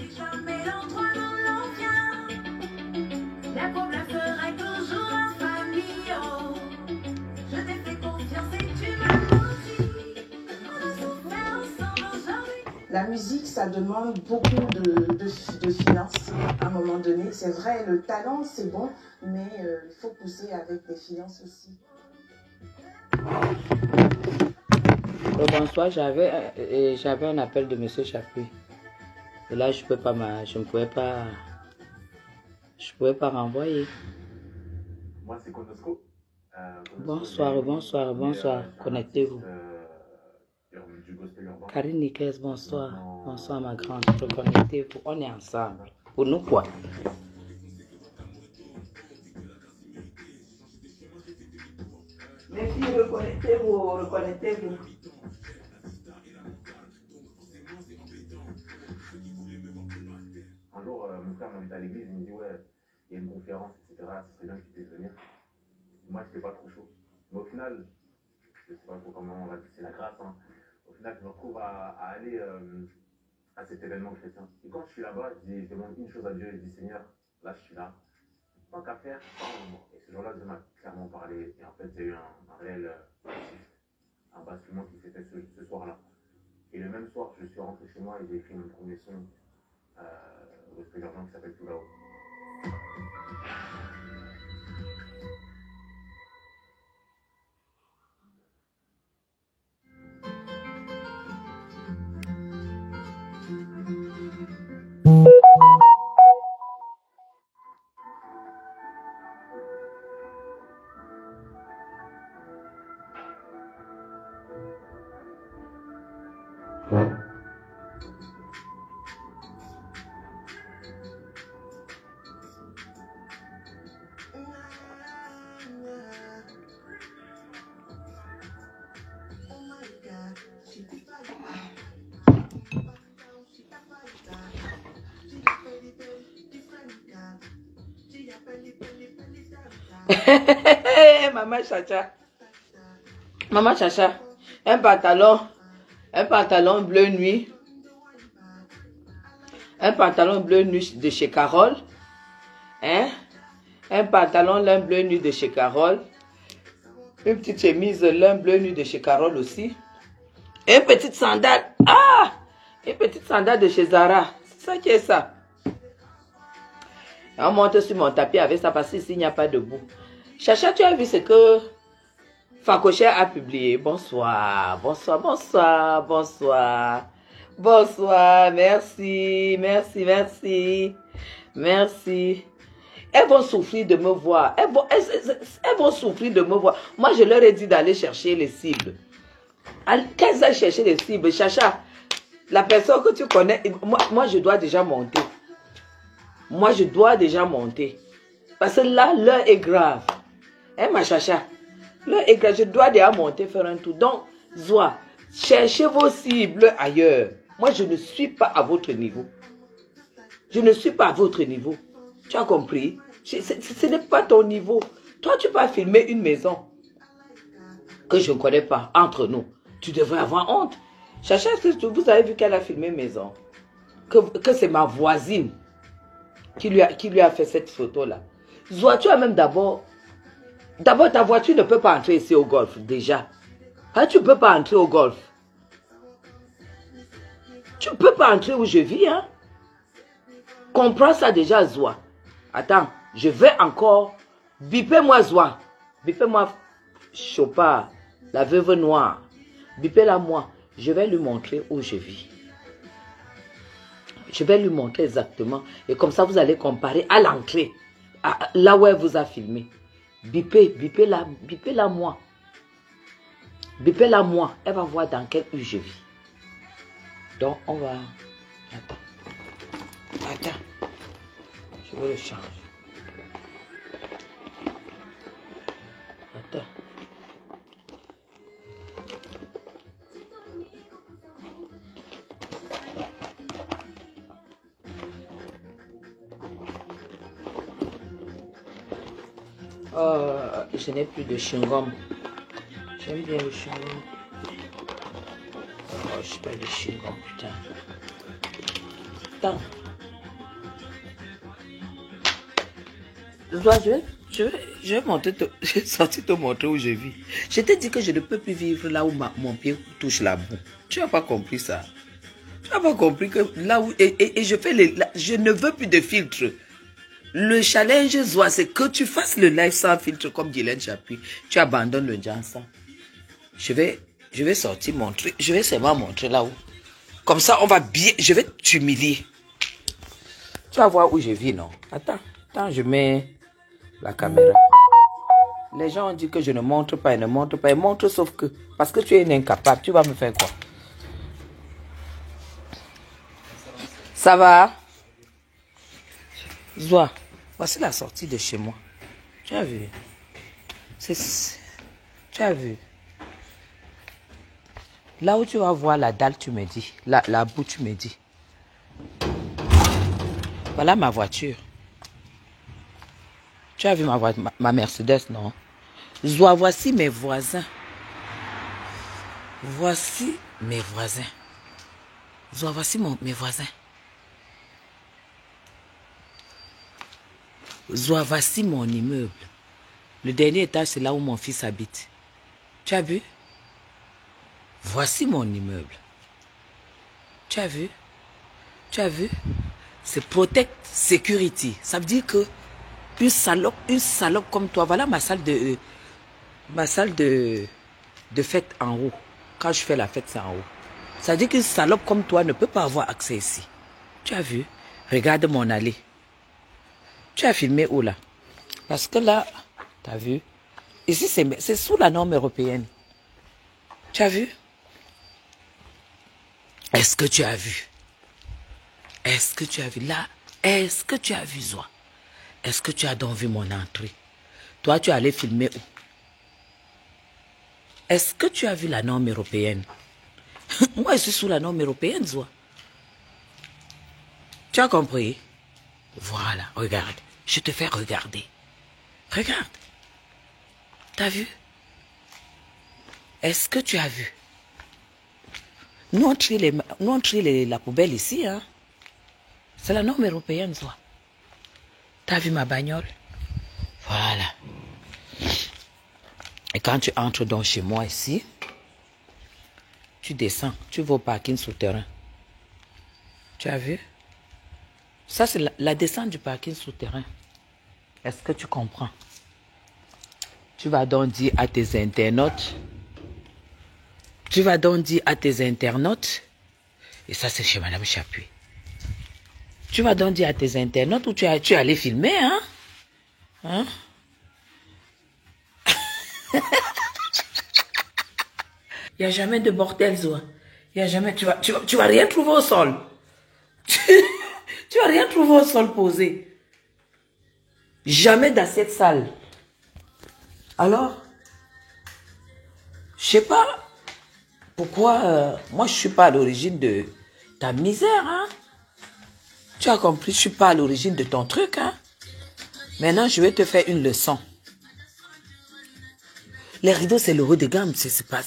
jamais l'endroit dans l'ancien. Les problèmes seraient toujours en famille. Oh. Je t'ai fait confiance et tu m'as menti. On a souffert ensemble aujourd'hui. La musique, ça demande beaucoup de finances à un moment donné. C'est vrai, le talent, c'est bon, mais il faut pousser avec des finances aussi. Bonsoir, j'avais un appel de Monsieur Chapuis. Et là, je ne pouvais pas renvoyer. Moi, c'est Konosco. Bonsoir. Connectez-vous. Karine Nikes, bonsoir. Bonsoir, ma grande. Reconnectez-vous. On est ensemble. Pour nous, quoi? Les filles, reconnectez-vous. Un jour, mon frère m'invite à l'église, il me dit ouais, il y a une conférence, etc. Ce serait bien que tu puisses venir. Moi, je n'étais pas trop chaud. Mais au final, je ne sais pas trop comment on va dire, c'est la grâce. Hein. Au final, je me retrouve à aller à cet événement chrétien. Et quand je suis là-bas, je demande une chose à Dieu, je dis Seigneur, là je suis là. Tant qu'à faire, et ce jour-là, Dieu m'a clairement parlé. Et en fait, il y a eu un réel un basculement qui s'est fait ce soir-là. Et le même soir, je suis rentré chez moi et j'ai écrit mon premier son au Seigneur qui s'appelle Tout là-haut. Maman Chacha, un pantalon bleu nuit, de chez Carole, hein? Un pantalon lin bleu nuit de chez Carole, une petite chemise lin bleu nuit de chez Carole aussi, et une petite sandale, une petite sandale de chez Zara, c'est ça qui est ça. On monte sur mon tapis avec ça parce qu'ici il n'y a pas de boue. Chacha, tu as vu ce que Facoché a publié? Bonsoir. Merci. Elles vont souffrir de me voir. Elles vont souffrir de me voir. Moi, je leur ai dit d'aller chercher les cibles. Qu'elles aillent chercher les cibles. Chacha, la personne que tu connais, moi je dois déjà monter. Parce que là, l'heure est grave. Hein, ma Chacha? L'heure est grave. Je dois déjà monter, faire un tour. Donc, Zoa, cherchez vos cibles ailleurs. Moi, je ne suis pas à votre niveau. Tu as compris? Ce n'est pas ton niveau. Toi, tu vas filmer une maison que je ne connais pas, entre nous. Tu devrais avoir honte. Chacha, vous avez vu qu'elle a filmé une maison? Que c'est ma voisine qui lui a fait cette photo-là. Zoa, tu as même d'abord, ta voiture ne peut pas entrer ici au golf, déjà. Hein, tu ne peux pas entrer au golf. Tu ne peux pas entrer où je vis, hein. Comprends ça déjà, Zoa. Attends, je vais encore... Bipez-moi, Zoa. Bipez-moi, Chopard, la veuve noire. Bipez-la moi. Je vais lui montrer où je vis. Je vais lui montrer exactement. Et comme ça, vous allez comparer à l'entrée. Là où elle vous a filmé. Bipez-la moi. Bipez-la moi. Elle va voir dans quelle rue je vis. Donc, on va... Attends. Je vais le changer. Attends. Je n'ai plus de chewing-gum. J'aime bien le chewing-gum. Oh, je sais pas le chewing-gum, putain. Attends. Zoa, je vais monter je vais sortir te montrer où je vis. Je t'ai dit que je ne peux plus vivre là où mon pied touche la boue. Tu n'as pas compris ça. Tu n'as pas compris que là où... Et je fais je ne veux plus de filtre. Le challenge, Zoa, c'est que tu fasses le live sans filtre comme Dylan Chapuis. Tu abandonnes le Jansa. Je vais sortir montrer. Je vais seulement montrer là où. Comme ça, on va bien... Je vais t'humilier. Tu vas voir où je vis, non? Attends, je mets la caméra. Les gens ont dit que je ne montre pas, ils ne montrent pas. Ils montrent sauf que... Parce que tu es une incapable. Tu vas me faire quoi? Ça va? Zoa, voici la sortie de chez moi. Tu as vu? Tu as vu? Là où tu vas voir la dalle, tu me dis. La boue, tu me dis. Voilà ma voiture. Tu as vu ma Mercedes, non? Zoa, voici mes voisins. Voici mes voisins. Zoa, voici mes voisins. Zoa, voici mon immeuble. Le dernier étage, c'est là où mon fils habite. Tu as vu? Voici mon immeuble. Tu as vu? Tu as vu? C'est Protect Security. Ça veut dire que une salope comme toi, voilà ma salle de fête en haut. Quand je fais la fête, c'est en haut. Ça veut dire qu'une salope comme toi ne peut pas avoir accès ici. Tu as vu? Regarde mon allée. Tu as filmé où là? Parce que là, tu as vu? Ici, c'est sous la norme européenne. Tu as vu? Est-ce que tu as vu? Est-ce que tu as vu là? Est-ce que tu as vu Zoa? Est-ce que tu as donc vu mon entrée? Toi, tu es allé filmer où? Est-ce que tu as vu la norme européenne? Moi, je suis sous la norme européenne, Zoa. Tu as compris? Voilà, regarde. Je te fais regarder. Regarde. T'as vu? Est-ce que tu as vu? Nous, on trie la poubelle ici, hein? C'est la norme européenne, Zoa. T'as vu ma bagnole? Voilà. Et quand tu entres donc chez moi ici, tu descends, tu vas au parking souterrain. Tu as vu? Ça, c'est la descente du parking souterrain. Est-ce que tu comprends? Tu vas donc dire à tes internautes. Tu vas donc dire à tes internautes. Et ça, c'est chez Madame Chapuis. Tu vas donc dire à tes internautes où tu es allé filmer, hein? Hein? Il n'y a jamais de bordel, Zoa. Il n'y a jamais... Tu vas rien trouver au sol. Tu vas rien trouver au sol posé. Jamais d'assiette sale. Alors, je sais pas pourquoi... moi, je suis pas à l'origine de ta misère, hein? Tu as compris, je suis pas à l'origine de ton truc, hein? Maintenant, je vais te faire une leçon. Les rideaux, c'est le haut de gamme. C'est pas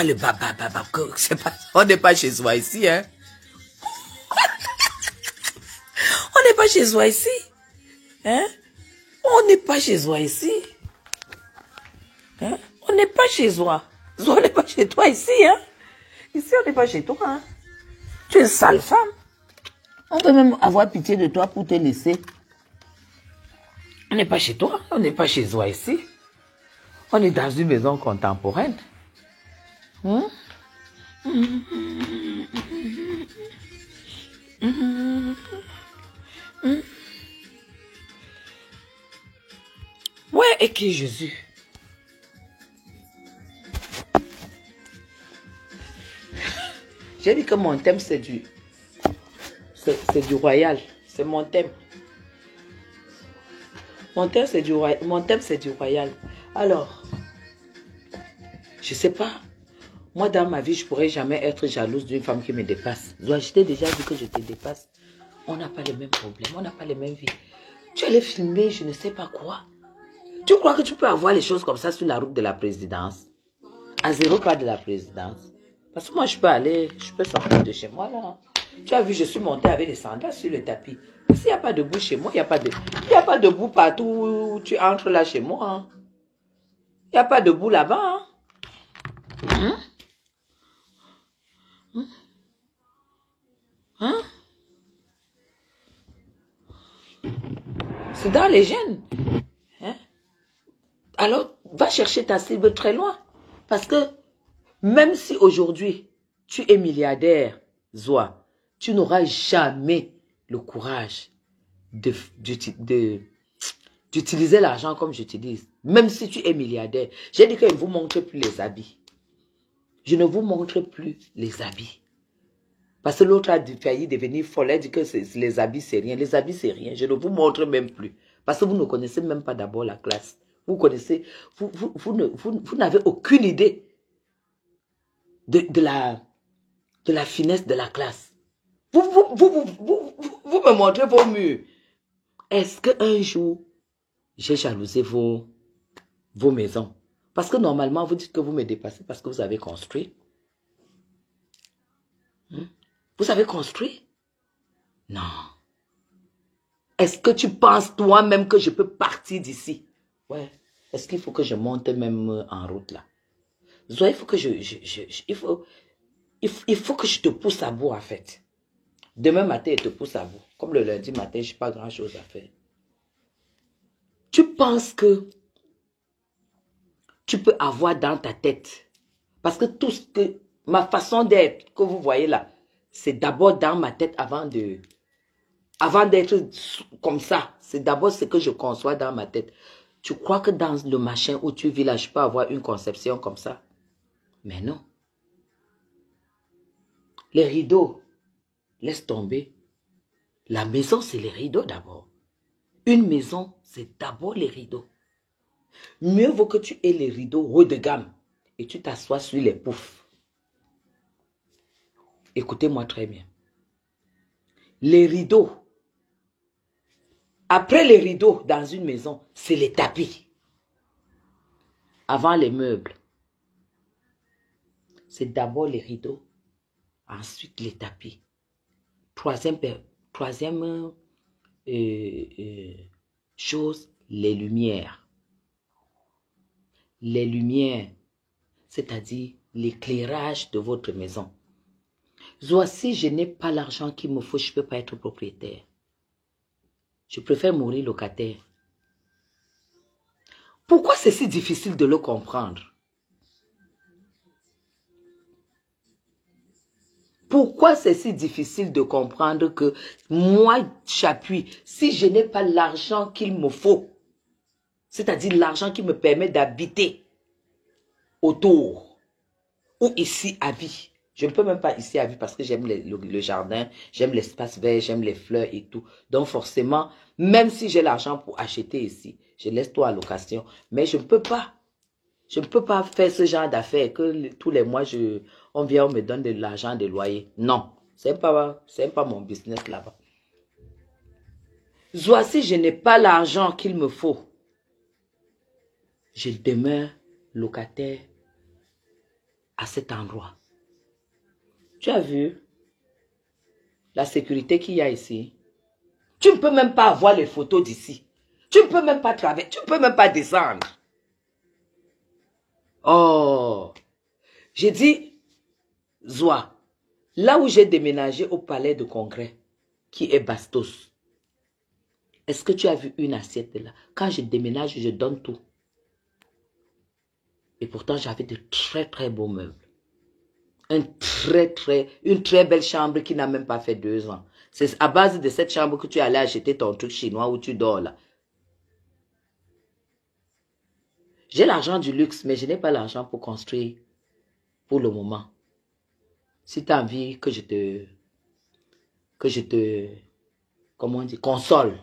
le baba. On n'est pas chez soi ici, hein? On n'est pas chez soi ici. Hein? On n'est pas chez soi ici. Hein? On n'est pas chez soi. On n'est pas chez toi ici, hein? Ici, on n'est pas chez toi, hein? Tu es une sale femme. On peut même avoir pitié de toi pour te laisser. On n'est pas chez toi. On n'est pas chez soi ici. On est dans une maison contemporaine. Hein? Ouais, et qui est Jésus? J'ai dit que mon thème, c'est du royal. C'est mon thème. Mon thème, c'est du royal. Alors, je sais pas. Moi, dans ma vie, je pourrais jamais être jalouse d'une femme qui me dépasse. Je t'ai déjà dit que je te dépasse. On n'a pas les mêmes problèmes, on n'a pas les mêmes vies. Tu allais filmer, je ne sais pas quoi. Tu crois que tu peux avoir les choses comme ça sur la route de la présidence? À 0 pas de la présidence. Parce que moi, je peux sortir de chez moi, là. Tu as vu, je suis montée avec les sandales sur le tapis. S'il n'y a pas de boue chez moi, il n'y a pas de boue partout où tu entres là chez moi. Hein. Il n'y a pas de boue là-bas. Hein? Hein? Hein? C'est dans les gènes. Hein? Alors, va chercher ta cible très loin. Parce que même si aujourd'hui, tu es milliardaire, Zoa, tu n'auras jamais le courage d'utiliser l'argent comme j'utilise. Même si tu es milliardaire. J'ai dit que je ne vous montre plus les habits. Je ne vous montre plus les habits. Parce que l'autre a failli devenir folle. Elle dit que les habits, c'est rien. Les habits, c'est rien. Je ne vous montre même plus. Parce que vous ne connaissez même pas d'abord la classe. Vous connaissez, vous n'avez aucune idée de la finesse de la classe. Vous me montrez vos murs. Est-ce qu'un jour, j'ai jalousé vos maisons? Parce que normalement, vous dites que vous me dépassez parce que vous avez construit. Vous avez construit? Non. Est-ce que tu penses toi-même que je peux partir d'ici? Ouais. Est-ce qu'il faut que je monte même en route là? Zoé, il faut que il faut que je te pousse à bout en fait. Demain matin, je te pousse à bout. Comme le lundi matin, je n'ai pas grand-chose à faire. Tu penses que tu peux avoir dans ta tête. Parce que tout ce que, ma façon d'être que vous voyez là, c'est d'abord dans ma tête avant d'être comme ça. C'est d'abord ce que je conçois dans ma tête. Tu crois que dans le machin où tu vis là, je peux avoir une conception comme ça? Mais non. Les rideaux, laisse tomber. La maison, c'est les rideaux d'abord. Une maison, c'est d'abord les rideaux. Mieux vaut que tu aies les rideaux haut de gamme et tu t'assois sur les poufs. Écoutez-moi très bien. Les rideaux, après les rideaux dans une maison, c'est les tapis. Avant les meubles. C'est d'abord les rideaux, ensuite les tapis. Troisième chose, les lumières. Les lumières, c'est-à-dire l'éclairage de votre maison. Soit si je n'ai pas l'argent qu'il me faut, je ne peux pas être propriétaire. Je préfère mourir locataire. Pourquoi c'est si difficile de le comprendre? Pourquoi c'est si difficile de comprendre que moi, j'appuie, si je n'ai pas l'argent qu'il me faut, c'est-à-dire l'argent qui me permet d'habiter autour ou ici à vie. Je ne peux même pas ici à vie parce que j'aime le jardin, j'aime l'espace vert, j'aime les fleurs et tout. Donc forcément, même si j'ai l'argent pour acheter ici, je laisse tout en location. Mais je ne peux pas. Je ne peux pas faire ce genre d'affaires que tous les mois, on vient, on me donne de l'argent de loyer. Non, ce n'est pas mon business là-bas. Soit si je n'ai pas l'argent qu'il me faut, je demeure locataire à cet endroit. Tu as vu la sécurité qu'il y a ici? Tu ne peux même pas avoir les photos d'ici. Tu ne peux même pas travailler. Tu ne peux même pas descendre. Oh, j'ai dit, Zoa, là où j'ai déménagé au palais de congrès, qui est Bastos, est-ce que tu as vu une assiette là? Quand je déménage, je donne tout. Et pourtant, j'avais de très très beaux meubles. Une très belle chambre qui n'a même pas fait 2 ans. C'est à base de cette chambre que tu allais acheter ton truc chinois où tu dors là. J'ai l'argent du luxe, mais je n'ai pas l'argent pour construire pour le moment. Si tu as envie que je te, comment on dit, console.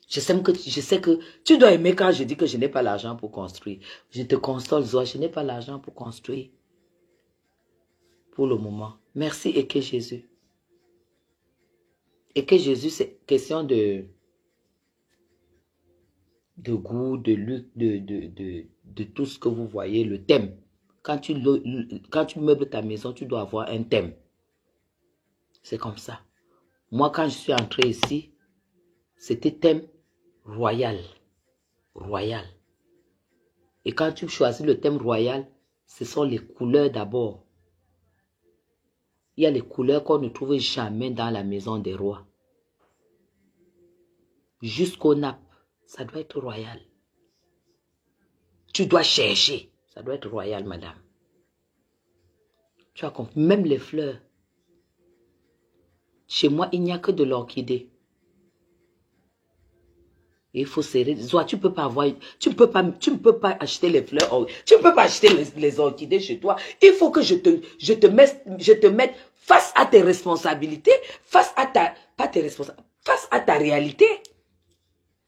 Je sais que tu dois aimer quand je dis que je n'ai pas l'argent pour construire. Je te console, Zoa, je n'ai pas l'argent pour construire. Pour le moment. Merci et que Jésus. Et que Jésus, c'est question de goût, de lutte, de tout ce que vous voyez, le thème quand tu meubles ta maison, tu dois avoir un thème. C'est comme ça. Moi, quand je suis entrée ici, c'était thème royal. Royal. Et quand tu choisis le thème royal, ce sont les couleurs d'abord. Il y a les couleurs qu'on ne trouve jamais dans la maison des rois. Jusqu'aux nappes, ça doit être royal. Tu dois chercher, ça doit être royal, madame. Tu as compris, même les fleurs. Chez moi, il n'y a que de l'orchidée. Il faut serrer. Soit tu peux pas avoir, tu ne peux pas acheter les fleurs, tu ne peux pas acheter les orchidées chez toi. Il faut que je te mette face à tes responsabilités, face à ta réalité.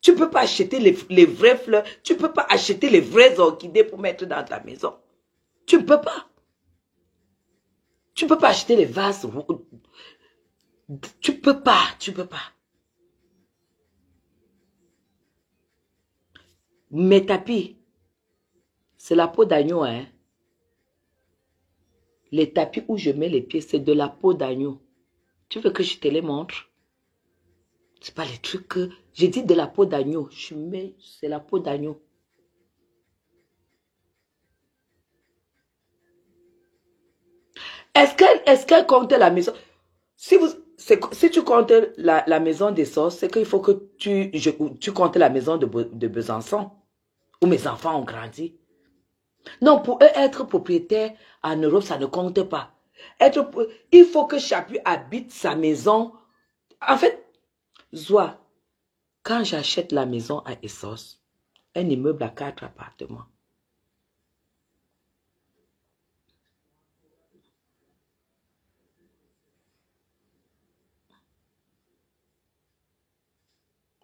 Tu ne peux pas acheter les vraies fleurs, tu ne peux pas acheter les vraies orchidées pour mettre dans ta maison. Tu ne peux pas. Tu ne peux pas acheter les vases. Tu ne peux pas, tu ne peux pas. Mes tapis, c'est la peau d'agneau, hein. Les tapis où je mets les pieds, c'est de la peau d'agneau. Tu veux que je te les montre? C'est pas les trucs que... J'ai dit de la peau d'agneau. C'est la peau d'agneau. Est-ce qu'elle compte la maison? Si tu comptes la maison des sorts, c'est qu'il faut que tu comptes la maison de Besançon, où mes enfants ont grandi. Non, pour eux, être propriétaire en Europe, ça ne compte pas. Il faut que chacun habite sa maison. En fait, Zoa, quand j'achète la maison à Essos, un immeuble à 4 appartements,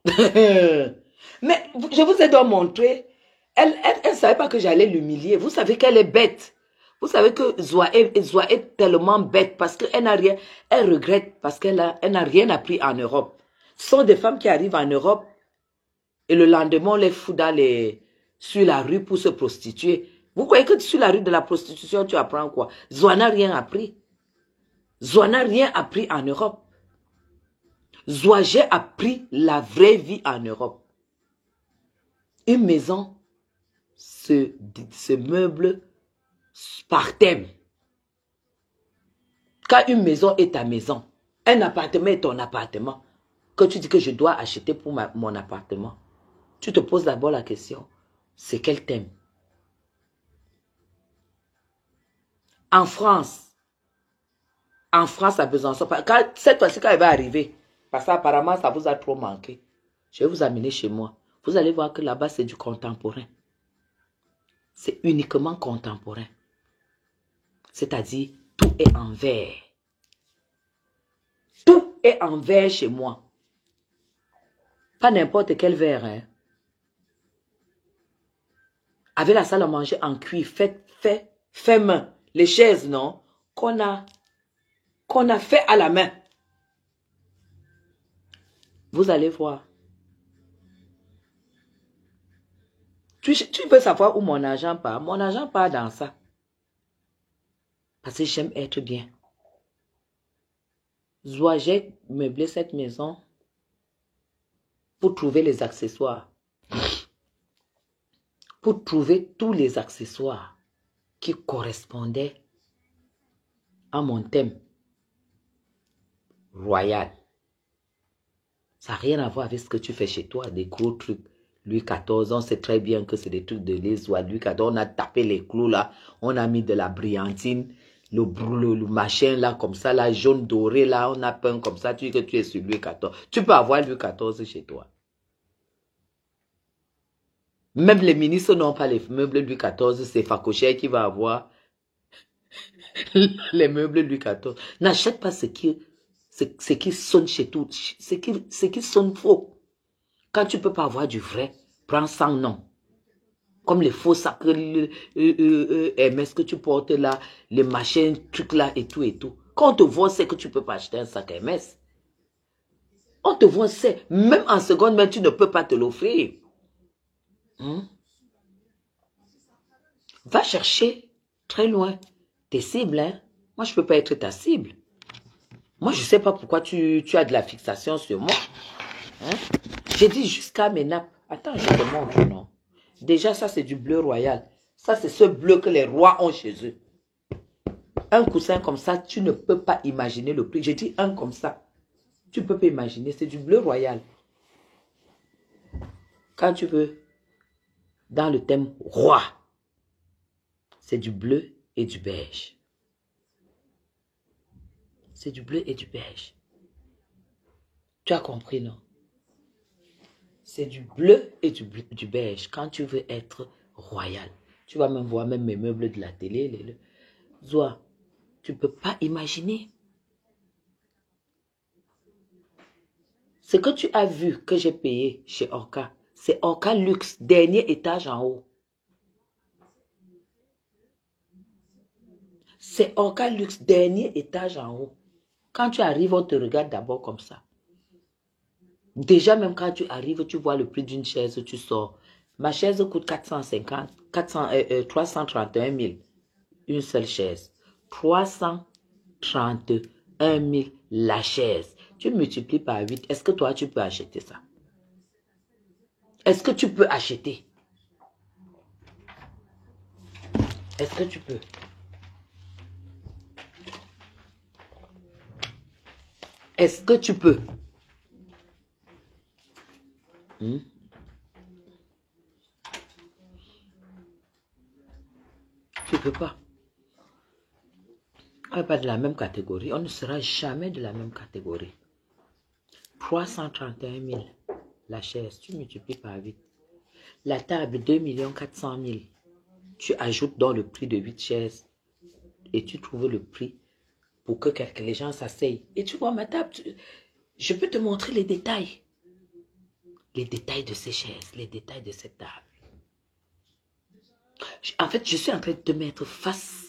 mais je vous ai donc montré, elle ne savait pas que j'allais l'humilier. Vous savez qu'elle est bête. Vous savez que Zoa est tellement bête parce qu'elle n'a rien, elle regrette parce qu'elle n'a rien appris en Europe. Ce sont des femmes qui arrivent en Europe et le lendemain on les fout sur la rue pour se prostituer. Vous croyez que sur la rue de la prostitution tu apprends quoi? Zoa n'a rien appris. Zoa n'a rien appris en Europe. Zoa, j'ai appris la vraie vie en Europe. Une maison se meuble par thème. Quand une maison est ta maison, un appartement est ton appartement, que tu dis que je dois acheter pour mon appartement, tu te poses d'abord la question, c'est quel thème? En France à Besançon, cette fois-ci quand elle va arriver, parce qu'apparemment ça vous a trop manqué, je vais vous amener chez moi. Vous allez voir que là-bas c'est du contemporain. C'est uniquement contemporain. C'est-à-dire, tout est en verre. Tout est en verre chez moi. Pas n'importe quel verre. Hein. Avec la salle à manger en cuir, fait main. Les chaises, non? Qu'on a fait à la main. Vous allez voir. Tu veux savoir où mon argent part? Mon argent part dans ça. Parce que j'aime être bien. Zoa, j'ai meublé cette maison pour trouver les accessoires. Pour trouver tous les accessoires qui correspondaient à mon thème royal. Ça n'a rien à voir avec ce que tu fais chez toi, des gros trucs. Louis XIV, on sait très bien que c'est des trucs de l'Ésoie. Louis XIV, on a tapé les clous là, on a mis de la brillantine, le machin là, comme ça, là, jaune doré là, on a peint comme ça, tu dis que tu es sur Louis XIV. Tu peux avoir Louis XIV chez toi. Même les ministres n'ont pas les meubles Louis XIV, c'est Facochère qui va avoir les meubles Louis XIV. N'achète pas ce qui sonne chez tout, ce qui sonne faux. Quand tu ne peux pas avoir du vrai, prends sans nom. Comme les faux sacs Hermès que tu portes là, les machins, trucs là et tout et tout. Quand on te voit, c'est que tu ne peux pas acheter un sac Hermès. On te voit, c'est même en seconde main, tu ne peux pas te l'offrir. Va chercher Très loin. Tes cibles, hein? Moi, je ne peux pas être ta cible. Moi, je ne sais pas pourquoi tu as de la fixation sur moi. Hein? J'ai dit jusqu'à mes nappes. Attends, je te montre, non? Déjà, ça, c'est du bleu royal. Ça, c'est ce bleu que les rois ont chez eux. Un coussin comme ça, tu ne peux pas imaginer le prix. J'ai dit un comme ça. Tu ne peux pas imaginer. C'est du bleu royal. Quand tu veux, dans le thème roi, c'est du bleu et du beige. C'est du bleu et du beige. Tu as compris, non? C'est du bleu et du beige. Quand tu veux être royal. Tu vas même voir même mes meubles de la télé. Zoa, tu ne peux pas imaginer. Ce que tu as vu que j'ai payé chez Orca, c'est Orca Luxe, dernier étage en haut. C'est Orca Luxe, dernier étage en haut. Quand tu arrives, on te regarde d'abord comme ça. Déjà, même quand tu arrives, tu vois le prix d'une chaise, tu sors. Ma chaise coûte 331 000. Une seule chaise. 331 000 la chaise. Tu multiplies par 8. Est-ce que toi, tu peux acheter ça? Est-ce que tu peux acheter? Est-ce que tu peux? Est-ce que tu peux? Tu ne peux pas. On n'est pas de la même catégorie. On ne sera jamais de la même catégorie. 331 000 la chaise. Tu multiplies par 8. La table, 2 400 000. Tu ajoutes dans le prix de 8 chaises. Et tu trouves le prix pour que les gens s'asseyent. Et tu vois ma table. Je peux te montrer les détails. Les détails de ces chaises. Les détails de cette table. En fait, je suis en train de te mettre face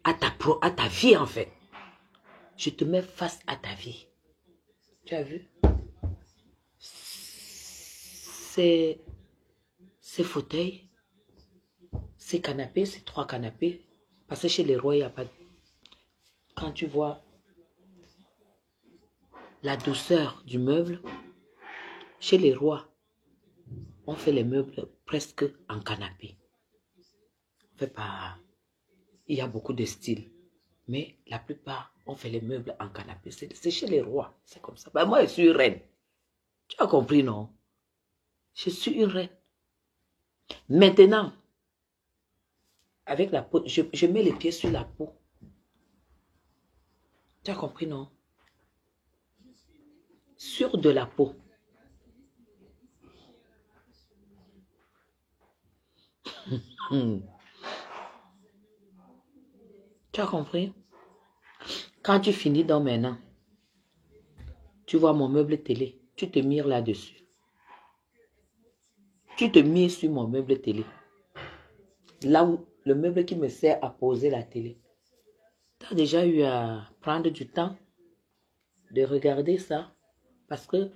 à ta vie, en fait. Je te mets face à ta vie. Tu as vu? Ces fauteuils, ces canapés, ces 3 canapés. Parce que chez les rois, il n'y a pas de... Quand tu vois la douceur du meuble, chez les rois, on fait les meubles presque en canapé. On fait pas... Il y a beaucoup de styles. Mais la plupart, on fait les meubles en canapé. C'est chez les rois. C'est comme ça. Ben, moi, je suis une reine. Tu as compris, non? Je suis une reine. Maintenant, avec la peau, je mets les pieds sur la peau. Tu as compris, non? Sur de la peau. Tu as compris? Quand tu finis dans maintenant, tu vois mon meuble télé, tu te mires là-dessus. Tu te mires sur mon meuble télé. Là où le meuble qui me sert à poser la télé. Tu as déjà eu à prendre du temps de regarder ça? Parce que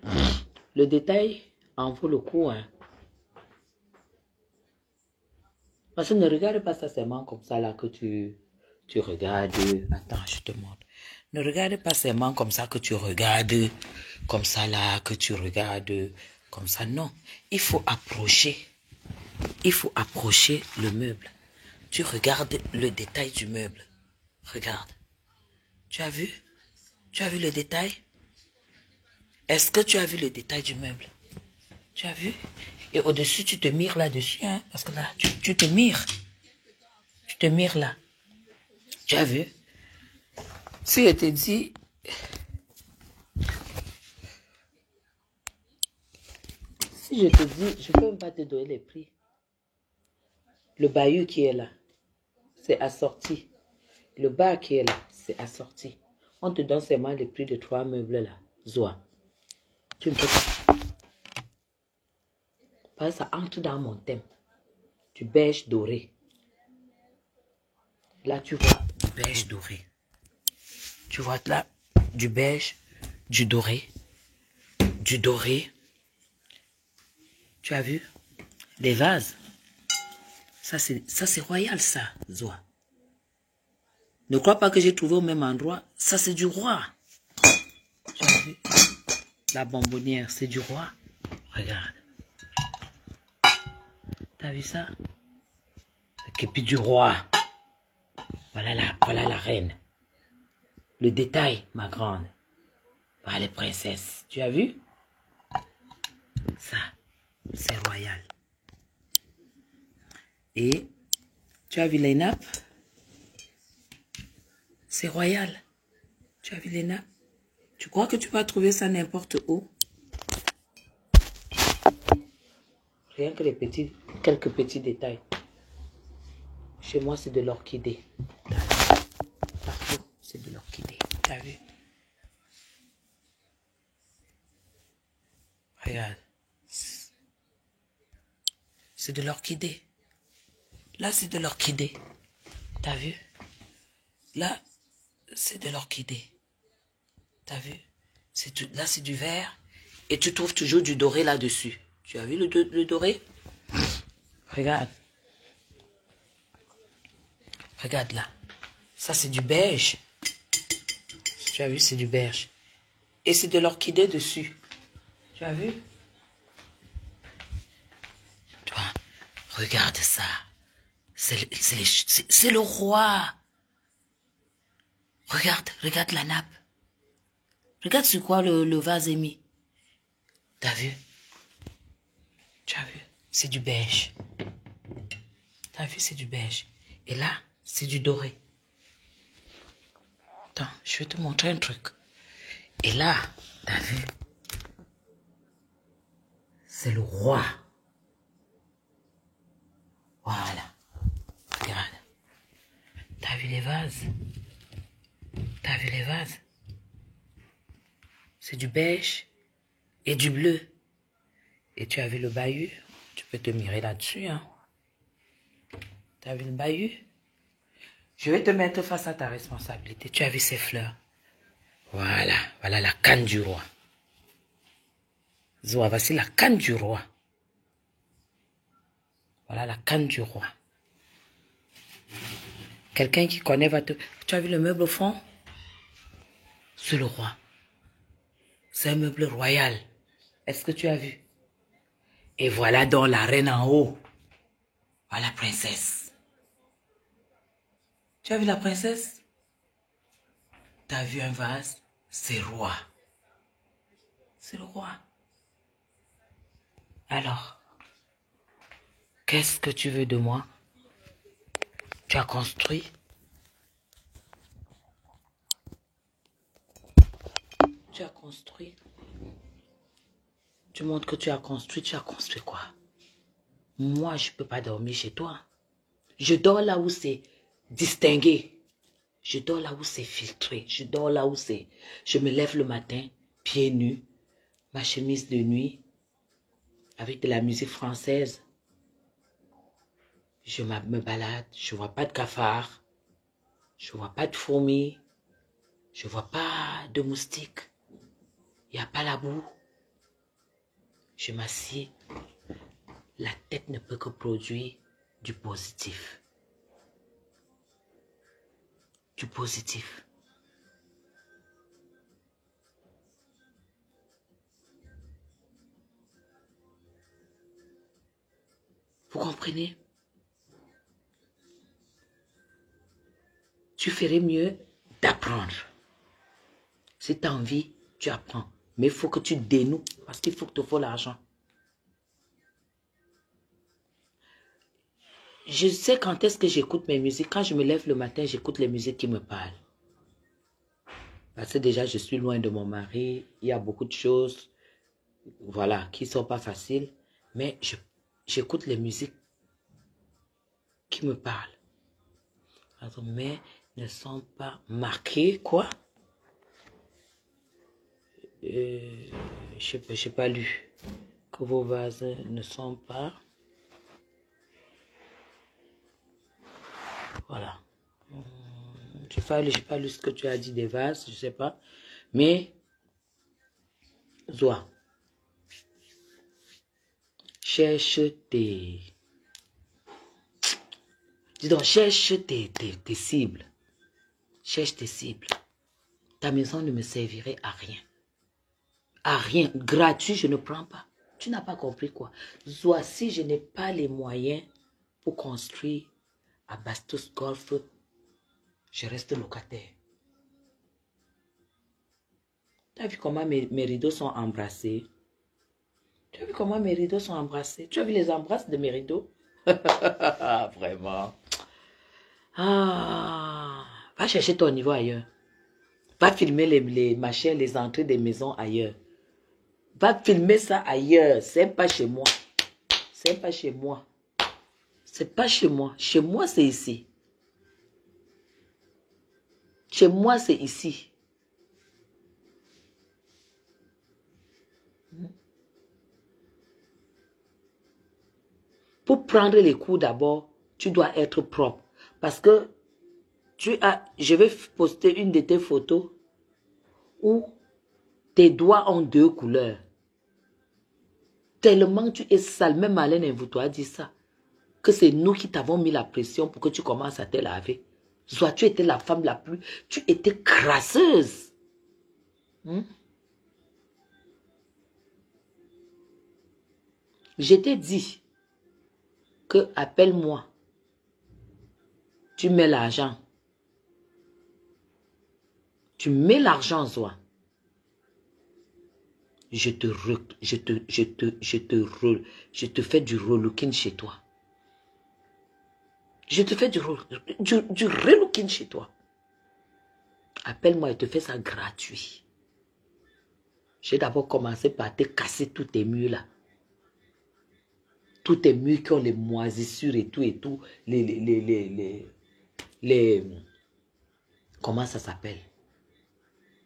le détail en vaut le coup. Hein? Parce que ne regarde pas ça seulement comme ça là que tu regardes. Attends, je te montre. Ne regarde pas seulement comme ça que tu regardes. Comme ça là que tu regardes. Comme ça, non. Il faut approcher. Il faut approcher le meuble. Tu regardes le détail du meuble. Regarde. Tu as vu? Tu as vu le détail? Est-ce que tu as vu le détail du meuble? Tu as vu? Et au-dessus, tu te mires là-dessus. Hein? Parce que là, tu te mires. Tu te mires là. Tu as vu? Si je te dis... Si je te dis, je ne peux même pas te donner les prix. Le bahut qui est là, c'est assorti. Le bar qui est là, c'est assorti. On te donne seulement les prix de 3 meubles là. Zoa. Tu ne peux pas. Parce que ça entre dans mon thème. Du beige doré. Là, tu vois du beige doré. Tu vois là, du beige, du doré. Du doré. Tu as vu? Les vases. Ça, c'est royal, ça, Zoa. Ne crois pas que j'ai trouvé au même endroit. Ça, c'est du roi. Tu as vu? La bonbonnière, c'est du roi. Regarde. T'as vu ça? Et puis du roi. Voilà la reine. Le détail, ma grande. Voilà les princesses. Tu as vu? Ça, c'est royal. Et tu as vu les nappes? C'est royal. Tu as vu les nappes? Tu crois que tu vas trouver ça n'importe où? Rien que quelques petits détails. Chez moi, c'est de l'orchidée. Partout, c'est de l'orchidée. Tu as vu? Regarde. C'est de l'orchidée. Là, c'est de l'orchidée. T'as vu? Là, c'est de l'orchidée. T'as vu? Là, c'est du vert. Et tu trouves toujours du doré là-dessus. Tu as vu le doré? Regarde. Regarde là. Ça, c'est du beige. Tu as vu, c'est du beige. Et c'est de l'orchidée dessus. Tu as vu? Toi, regarde ça. C'est le roi. Regarde la nappe. Regarde sur quoi le vase est mis. T'as vu? Tu as vu? C'est du beige. T'as vu, c'est du beige. Et là, c'est du doré. Attends, je vais te montrer un truc. Et là, t'as vu? C'est le roi. Voilà. Regarde. T'as vu les vases? T'as vu les vases? C'est du beige et du bleu. Et tu as vu le bahut? Tu peux te mirer là-dessus, hein? T'as vu le bahut? Je vais te mettre face à ta responsabilité. Tu as vu ces fleurs? Voilà la canne du roi. Zoa, voici la canne du roi. Voilà la canne du roi. Quelqu'un qui connaît va te... Tu as vu le meuble au fond? C'est le roi. C'est un meuble royal. Est-ce que tu as vu? Et voilà donc la reine en haut. Voilà la princesse. Tu as vu la princesse? Tu as vu un vase? C'est roi. C'est le roi. Alors, qu'est-ce que tu veux de moi? Tu as construit? Tu as construit? Tu montres que tu as construit quoi? Moi, je ne peux pas dormir chez toi. Je dors là où c'est distingué. Je dors là où c'est filtré. Je dors là où c'est... Je me lève le matin, pieds nus, ma chemise de nuit, avec de la musique française. Je me balade, je ne vois pas de cafards, je ne vois pas de fourmis, je ne vois pas de moustiques. Il n'y a pas la boue. Je m'assieds. La tête ne peut que produire du positif. Du positif. Vous comprenez? Tu ferais mieux d'apprendre. Si tu as envie, tu apprends. Mais il faut que tu dénoues parce qu'il faut que tu faut l'argent. Je sais quand est-ce que j'écoute mes musiques. Quand je me lève le matin, j'écoute les musiques qui me parlent. Parce que déjà, je suis loin de mon mari. Il y a beaucoup de choses, voilà, qui ne sont pas faciles. Mais j'écoute les musiques qui me parlent. Mais ne sont pas marquées, quoi? Je n'ai pas lu. Que vos vases ne sont pas... Voilà. Je n'ai pas lu ce que tu as dit des vases, je ne sais pas. Mais, Zoa, cherche tes... Dis donc, cherche tes cibles. Cherche tes cibles. Ta maison ne me servirait à rien. À rien. Gratuit, je ne prends pas. Tu n'as pas compris quoi. Soit si je n'ai pas les moyens pour construire à Bastos Golf, je reste locataire. Tu as vu comment mes rideaux sont embrassés? Tu as vu comment mes rideaux sont embrassés? Tu as vu les embrasses de mes rideaux? Vraiment. Ah, va chercher ton niveau ailleurs. Va filmer les machins, les entrées des maisons ailleurs. Va filmer ça ailleurs. C'est pas chez moi. C'est pas chez moi. C'est pas chez moi. Chez moi, c'est ici. Chez moi, c'est ici. Pour prendre les cours d'abord, tu dois être propre. Parce que je vais poster une de tes photos où tes doigts ont 2 couleurs. Tellement tu es sale, même Alain Invouto a dit ça, que c'est nous qui t'avons mis la pression pour que tu commences à te laver. Soit tu étais la femme la plus, tu étais crasseuse. Je t'ai dit que appelle-moi. Tu mets l'argent. Tu mets l'argent, Zoa. Je te fais du relooking chez toi. Je te fais du relooking chez toi. Appelle-moi et te fais ça gratuit. J'ai d'abord commencé par te casser tous tes murs là. Tous tes murs qui ont les moisissures et tout. Comment ça s'appelle?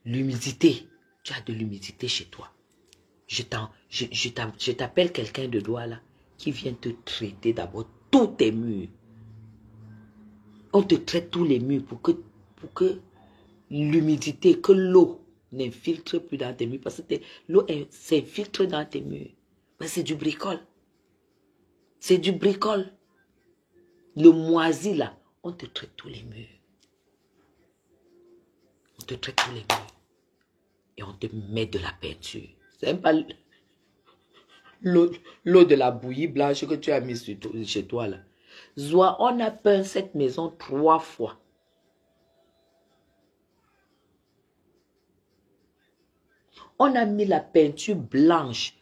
L'humidité. Tu as de l'humidité chez toi. Je t'appelle quelqu'un de doigt là qui vient te traiter d'abord tous tes murs. On te traite tous les murs pour que l'humidité, que l'eau n'infiltre plus dans tes murs. Parce que l'eau s'infiltre dans tes murs. Mais c'est du bricole. C'est du bricole. Le moisi là, on te traite tous les murs. On te traite tous les murs. Et on te met de la peinture. C'est même pas l'eau de la bouillie blanche que tu as mis chez toi là. Zoa, on a peint cette maison 3 fois. On a mis la peinture blanche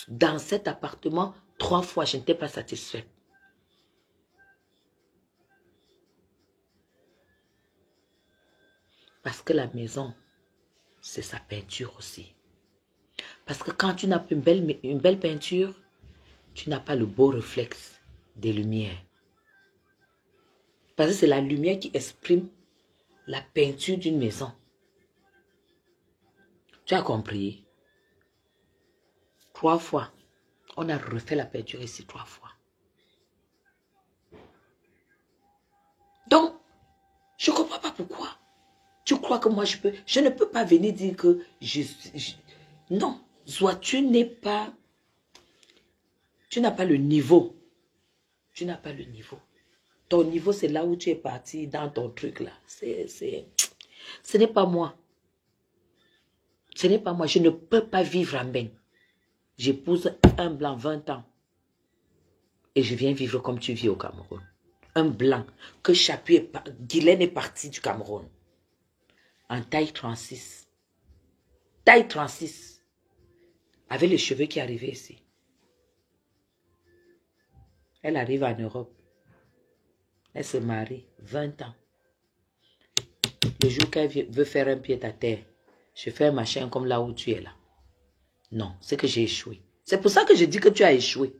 dans cet appartement 3 fois. Je n'étais pas satisfaite. Parce que la maison, c'est sa peinture aussi. Parce que quand tu n'as pas une belle peinture, tu n'as pas le beau réflexe des lumières. Parce que c'est la lumière qui exprime la peinture d'une maison. Tu as compris? 3 fois. On a refait la peinture ici 3 fois. Donc, je ne comprends pas pourquoi. Tu crois que moi je ne peux pas venir dire que non, soit tu n'as pas le niveau. Tu n'as pas le niveau. Ton niveau, c'est là où tu es parti dans ton truc là. Ce n'est pas moi. Ce n'est pas moi. Je ne peux pas vivre en bain. J'épouse un blanc 20 ans. Et je viens vivre comme tu vis au Cameroun. Un blanc que Guylaine est parti du Cameroun. En taille 36. Taille 36. Avec les cheveux qui arrivaient ici. Elle arrive en Europe. Elle se marie. 20 ans. Le jour qu'elle veut faire un pied à terre, je fais un machin comme là où tu es là. Non, c'est que j'ai échoué. C'est pour ça que je dis que tu as échoué.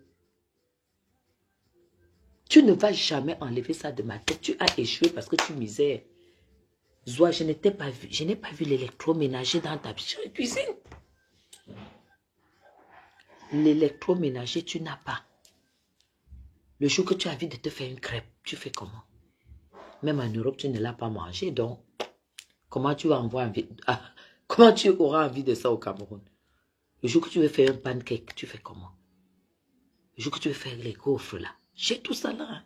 Tu ne vas jamais enlever ça de ma tête. Tu as échoué parce que tu misères. Zoa, je n'ai pas vu l'électroménager dans ta cuisine. L'électroménager, tu n'as pas. Le jour que tu as envie de te faire une crêpe, tu fais comment? Même en Europe, tu ne l'as pas mangé, donc comment tu auras envie de ça au Cameroun? Le jour que tu veux faire un pancake, tu fais comment? Le jour que tu veux faire les gaufres là, j'ai tout ça là.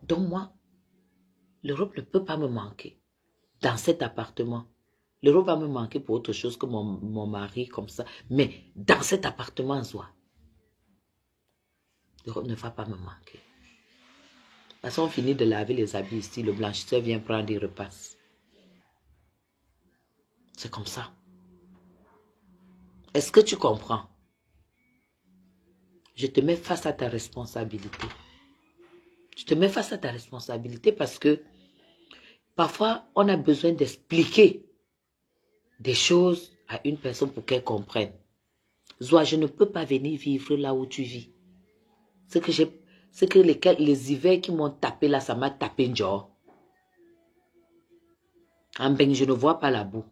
Donc moi, l'Europe ne peut pas me manquer dans cet appartement. L'Europe va me manquer pour autre chose que mon mari, comme ça. Mais dans cet appartement, Zoa, l'Europe ne va pas me manquer. Parce qu'on finit de laver les habits ici, le blanchisseur vient prendre, il repasse. C'est comme ça. Est-ce que tu comprends? Je te mets face à ta responsabilité. Je te mets face à ta responsabilité parce que parfois, on a besoin d'expliquer des choses à une personne pour qu'elle comprenne. Zoa, je ne peux pas venir vivre là où tu vis. C'est que les hivers qui m'ont tapé là, ça m'a tapé un jour. En ben, je ne vois pas la boue.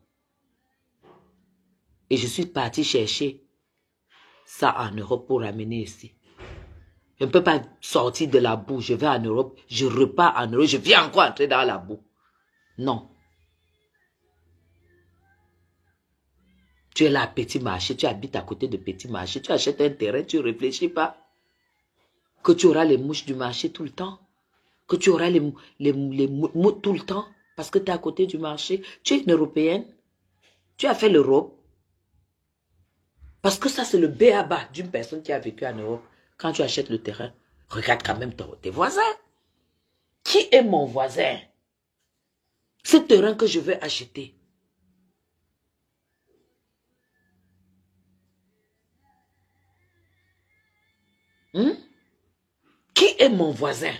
Et je suis parti chercher ça en Europe pour ramener ici. Je ne peux pas sortir de la boue. Je vais en Europe, je repars en Europe, je viens encore entrer dans la boue. Non. Tu es là à Petit Marché, tu habites à côté de Petit Marché, tu achètes un terrain, tu ne réfléchis pas que tu auras les mouches du marché tout le temps, que tu auras les mouches tout le temps, parce que tu es à côté du marché. Tu es une Européenne, tu as fait l'Europe. Parce que ça, c'est le b.a.-ba d'une personne qui a vécu en Europe. Quand tu achètes le terrain, regarde quand même tes voisins. Qui est mon voisin? Ce terrain que je veux acheter. Qui est mon voisin?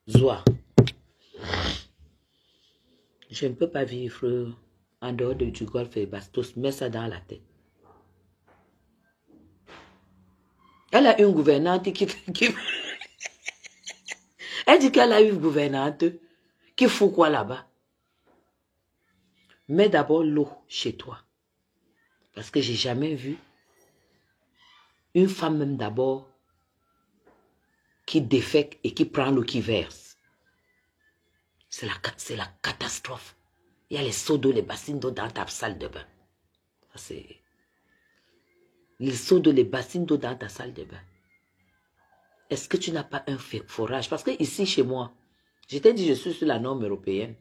Zoa. Je ne peux pas vivre en dehors du Golfe et Bastos. Mets ça dans la tête. Elle a une gouvernante qui elle dit qu'elle a une gouvernante qui fout quoi là-bas? Mets d'abord l'eau chez toi. Parce que j'ai jamais vu une femme même d'abord qui défèque et qui prend l'eau qui verse. C'est la catastrophe. Il y a les seaux d'eau, les bassines d'eau dans ta salle de bain. C'est les seaux d'eau, les bassines d'eau dans ta salle de bain. Est-ce que tu n'as pas un forage? Parce que ici, chez moi, je t'ai dit, je suis sur la norme européenne.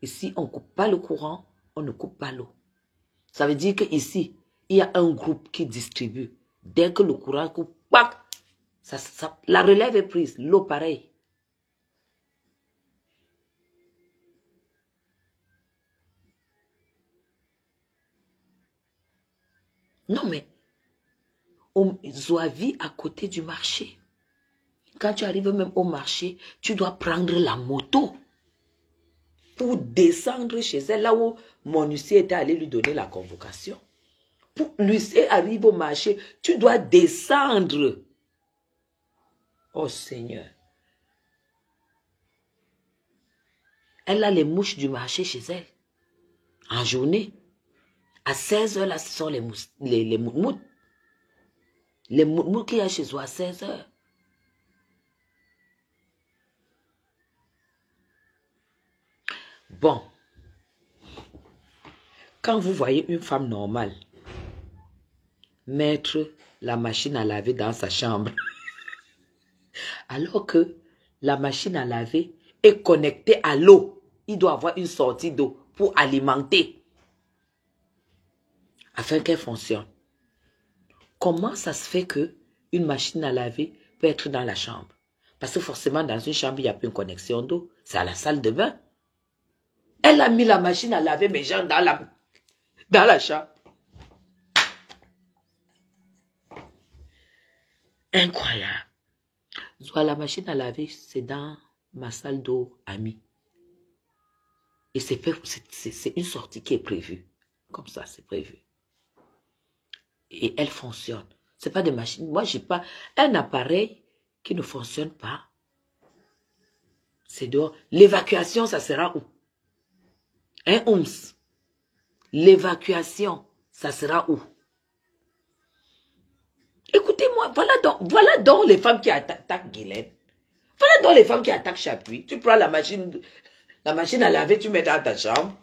Ici, on ne coupe pas le courant, on ne coupe pas l'eau. Ça veut dire qu'ici, il y a un groupe qui distribue. Dès que le courant coupe, la relève est prise. L'eau, pareil. Non, mais Zoa vit à côté du marché. Quand tu arrives même au marché, tu dois prendre la moto pour descendre chez elle, là où mon huissier était allé lui donner la convocation. Pour l'huissier arrive au marché, tu dois descendre. Oh Seigneur. Elle a les mouches du marché chez elle. En journée. À 16 h là, ce sont les moutmoutes. Les moutmoutes qu'il y a chez toi à 16 h. Bon. Quand vous voyez une femme normale mettre la machine à laver dans sa chambre, alors que la machine à laver est connectée à l'eau, il doit avoir une sortie d'eau pour alimenter afin qu'elle fonctionne. Comment ça se fait que une machine à laver peut être dans la chambre? Parce que forcément, dans une chambre, il n'y a plus une connexion d'eau. C'est à la salle de bain. Elle a mis la machine à laver mes gens dans la chambre. Incroyable. Soit la machine à laver, c'est dans ma salle d'eau amie. Et c'est une sortie qui est prévue. Comme ça, c'est prévu. Et elle fonctionne. Ce n'est pas des machines. Moi, je n'ai pas un appareil qui ne fonctionne pas. C'est dehors. L'évacuation, ça sera où? Un OMS. L'évacuation, ça sera où? Écoutez-moi, voilà donc les femmes qui attaquent Guylaine. Voilà donc les femmes qui attaquent Chapuis. Tu prends la machine à laver, tu mets dans ta chambre.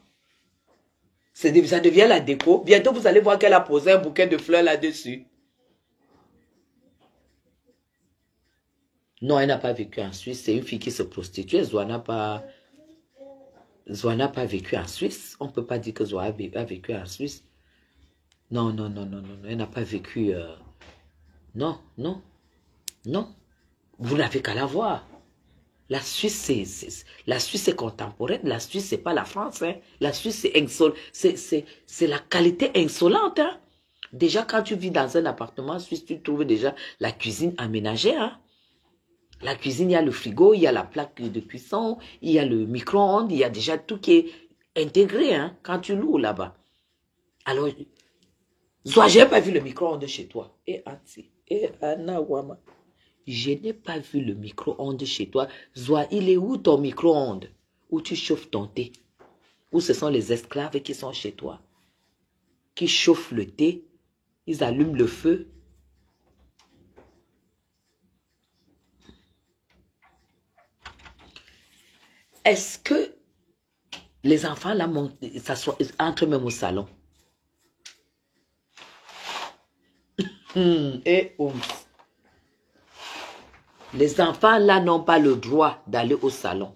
Ça devient la déco. Bientôt, vous allez voir qu'elle a posé un bouquet de fleurs là-dessus. Non, elle n'a pas vécu en Suisse. C'est une fille qui se prostitue. Zoa n'a pas vécu en Suisse. On ne peut pas dire que Zoa a vécu en Suisse. Non, non, non, non, non. Elle n'a pas vécu... Non, non, non. Vous n'avez qu'à la voir. La Suisse, c'est contemporaine. La Suisse, c'est pas la France. Hein. La Suisse, c'est la qualité insolente. Hein. Déjà, quand tu vis dans un appartement suisse, tu trouves déjà la cuisine aménagée. Hein. La cuisine, il y a le frigo, il y a la plaque de cuisson, il y a le micro-ondes, il y a déjà tout qui est intégré hein, quand tu loues là-bas. Alors, soit j'ai pas vu le micro-ondes chez toi. Et Anti, et Anna Wama. Je n'ai pas vu le micro-ondes chez toi. Zoa, il est où ton micro-ondes? Où tu chauffes ton thé? Où ce sont les esclaves qui sont chez toi? Qui chauffent le thé? Ils allument le feu? Est-ce que les enfants là entrent même au salon? Et les enfants là n'ont pas le droit d'aller au salon.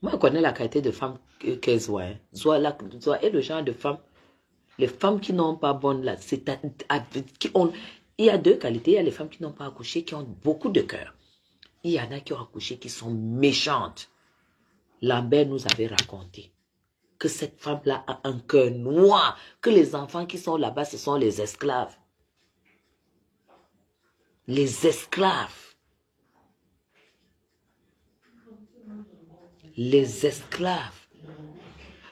Moi, je connais la qualité de femme qu'elle Zoa. Hein. Zoa est le genre de femme. Les femmes qui n'ont pas bonne là, il y a deux qualités. Il y a les femmes qui n'ont pas accouché, qui ont beaucoup de cœur. Il y en a qui ont accouché, qui sont méchantes. Lambert nous avait raconté que cette femme-là a un cœur noir, que les enfants qui sont là-bas, ce sont les esclaves. Les esclaves. Les esclaves.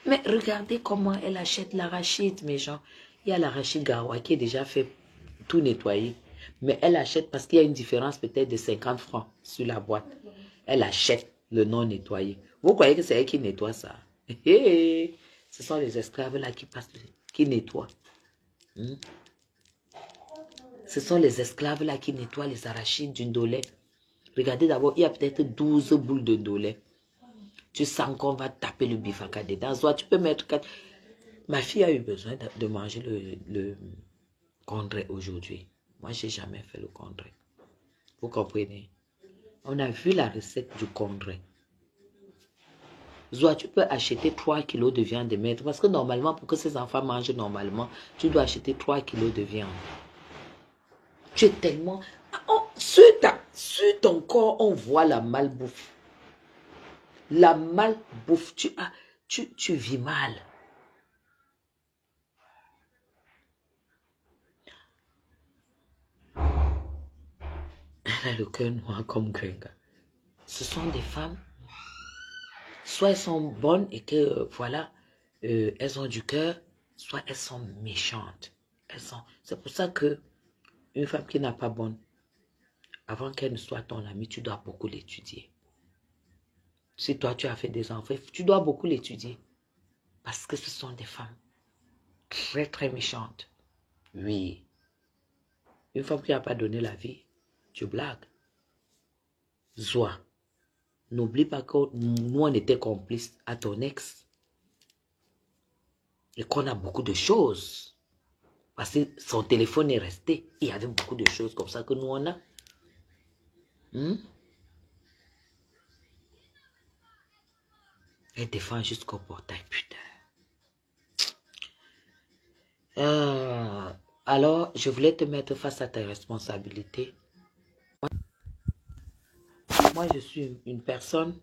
Mais regardez comment elle achète l'arachide, mes gens. Il y a l'arachide Gawa qui est déjà fait tout nettoyer. Mais elle achète parce qu'il y a une différence peut-être de 50 francs sur la boîte. Elle achète le non nettoyé. Vous croyez que c'est elle qui nettoie ça? Ce sont les esclaves là qui passent, qui nettoient. Ce sont les esclaves là qui nettoient les arachides d'une dolée. Regardez d'abord, il y a peut-être 12 boules de dolée. Tu sens qu'on va taper le bifaka dedans. Soit tu peux mettre 4. Ma fille a eu besoin de manger le condré aujourd'hui. Moi, je n'ai jamais fait le condré. Vous comprenez? On a vu la recette du condré. Soit tu peux acheter 3 kilos de viande de maître. Parce que normalement, pour que ces enfants mangent normalement, tu dois acheter 3 kilos de viande. Tu es tellement... sur ton corps, on voit la malbouffe. La malbouffe, tu vis mal. Elle a le cœur noir comme Gringa. Ce sont des femmes, soit elles sont bonnes et que, voilà, elles ont du cœur, soit elles sont méchantes. C'est pour ça que une femme qui n'a pas bonne, avant qu'elle ne soit ton amie, tu dois beaucoup l'étudier. Si toi, tu as fait des enfants, tu dois beaucoup l'étudier. Parce que ce sont des femmes très, très méchantes. Oui. Une femme qui n'a pas donné la vie, tu blagues. Zoa, n'oublie pas que nous, on était complices à ton ex. Et qu'on a beaucoup de choses. Parce que son téléphone est resté. Il y avait beaucoup de choses comme ça que nous, on a. Elle défend jusqu'au portail, putain. Alors, je voulais te mettre face à tes responsabilités. Moi, je suis une personne.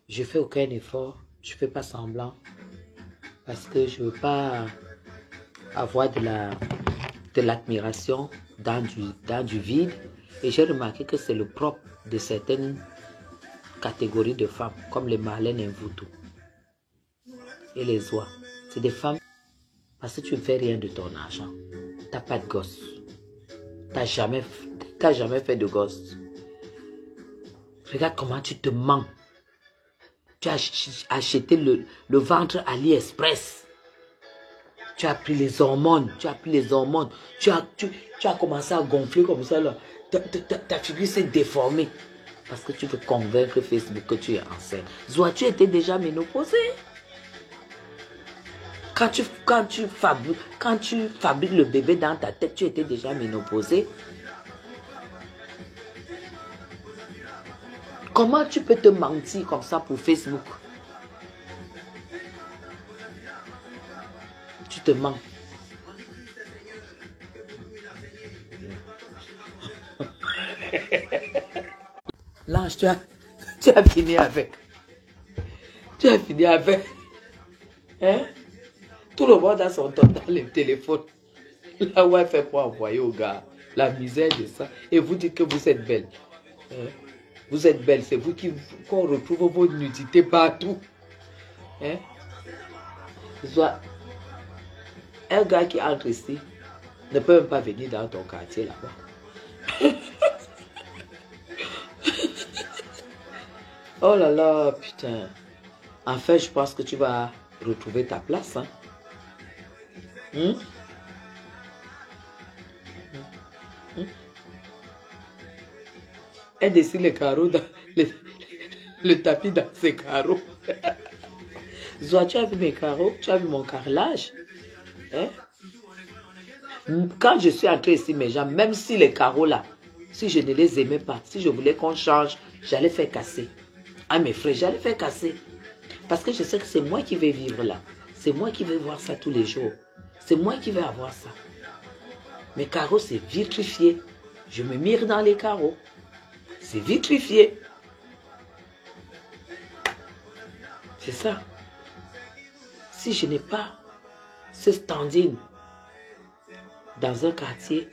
Je fais aucun effort. Je ne fais pas semblant. Parce que je ne veux pas avoir de l'admiration dans du vide. Et j'ai remarqué que c'est le propre de certaines catégories de femmes, comme les Marlène Mvutu et les oies. C'est des femmes, parce que tu ne fais rien de ton argent. Tu n'as pas de gosse. Tu n'as jamais fait de gosse. Regarde comment tu te mens. Tu as acheté le ventre AliExpress. Tu as pris les hormones. Tu as commencé à gonfler comme ça là. Ta figure s'est déformée. Parce que tu veux convaincre Facebook que tu es enceinte. Zoa, tu étais déjà ménopausée. Quand tu fabriques le bébé dans ta tête, tu étais déjà ménopausée. Comment tu peux te mentir comme ça pour Facebook? Tu te mens. L'ange, tu as fini avec. Tu as fini avec. Hein? Tout le monde a son temps dans le téléphone. Là où elle fait pour envoyer au gars la misère de ça. Et vous dites que vous êtes belle. Hein? Vous êtes belle, c'est vous qu'on retrouve vos nudités partout. Hein? Soit un gars qui entre ici ne peut même pas venir dans ton quartier là-bas. Oh là là, putain. En fait, je pense que tu vas retrouver ta place. Hein? Elle dessine les carreaux, le tapis dans ses carreaux. Zoa, tu as vu mes carreaux? Tu as vu mon carrelage? Hein? Quand je suis entrée ici, mes gens, même si les carreaux là, si je ne les aimais pas, si je voulais qu'on change, j'allais faire casser. À mes frères, j'allais faire casser. Parce que je sais que c'est moi qui vais vivre là. C'est moi qui vais voir ça tous les jours. C'est moi qui vais avoir ça. Mes carreaux, c'est vitrifié. Je me mire dans les carreaux. C'est vitrifié. C'est ça. Si je n'ai pas ce standing dans un quartier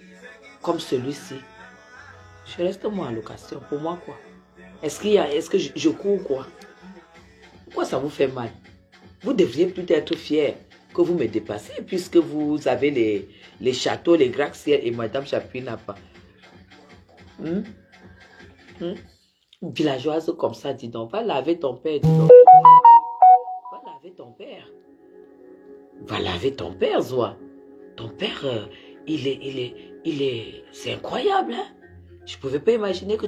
comme celui-ci, je reste moi en location. Pour moi, quoi? Est-ce que je cours, quoi? Pourquoi ça vous fait mal? Vous devriez plutôt être fiers que vous me dépassez puisque vous avez les châteaux, les gratte-ciel et Madame Chapuis n'a pas. Villageoise comme ça, dis donc, va laver ton père, dis donc. Va laver ton père. Va laver ton père, Zoa. Ton père, c'est incroyable, hein? Je ne pouvais pas imaginer que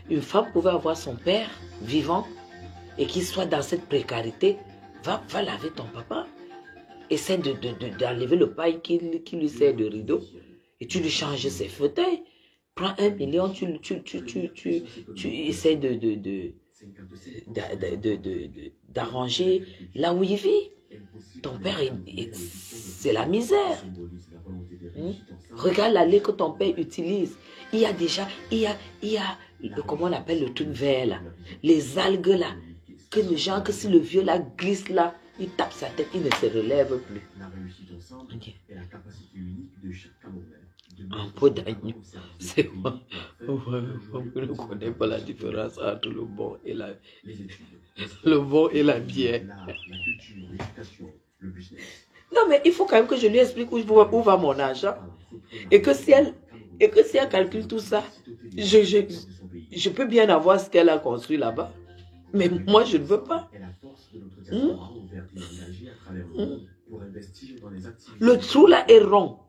une femme pouvait avoir son père vivant et qu'il soit dans cette précarité. Va laver ton papa. Essaie d'enlever le paille qui lui sert de rideau et tu lui changes ses fauteuils. Prends 1 million, tu essaies d'arranger là où il vit. Ton père, c'est la misère. Regarde la lait que ton père utilise. Il y a comment on appelle le truc vert là, les algues là, que les gens, que si le vieux là glisse là, il tape sa tête, il ne se relève plus. Okay. En peau d'agneau, c'est quoi? Vous ne connaissez pas la différence entre le bon et la bière. Non, mais il faut quand même que je lui explique où va mon argent. Et que si elle calcule tout ça, je peux bien avoir ce qu'elle a construit là-bas. Mais moi, je ne veux pas. Le trou là est rond.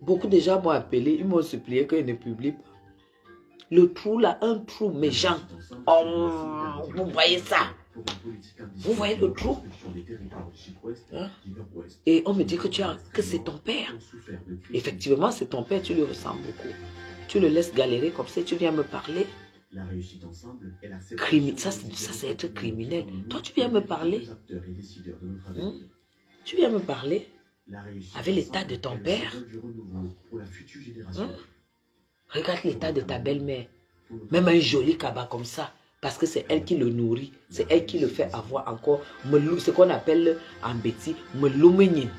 Beaucoup de gens m'ont appelé, ils m'ont supplié qu'ils ne publient pas. Le trou là, un trou, mes gens. Oh, vous voyez ça? Vous voyez le trou? Hein? Et on me dit que c'est ton père. Effectivement, c'est ton père, tu lui ressembles beaucoup. Tu le laisses galérer comme ça, tu viens me parler. Ça c'est être criminel. Toi, tu viens me parler. Tu viens me parler avec l'état de ton père. Regarde l'état de ta belle-mère. Même un joli cabas comme ça. Parce que c'est elle qui le nourrit. C'est elle qui le fait avoir encore ce qu'on appelle en bêtis meloumenine.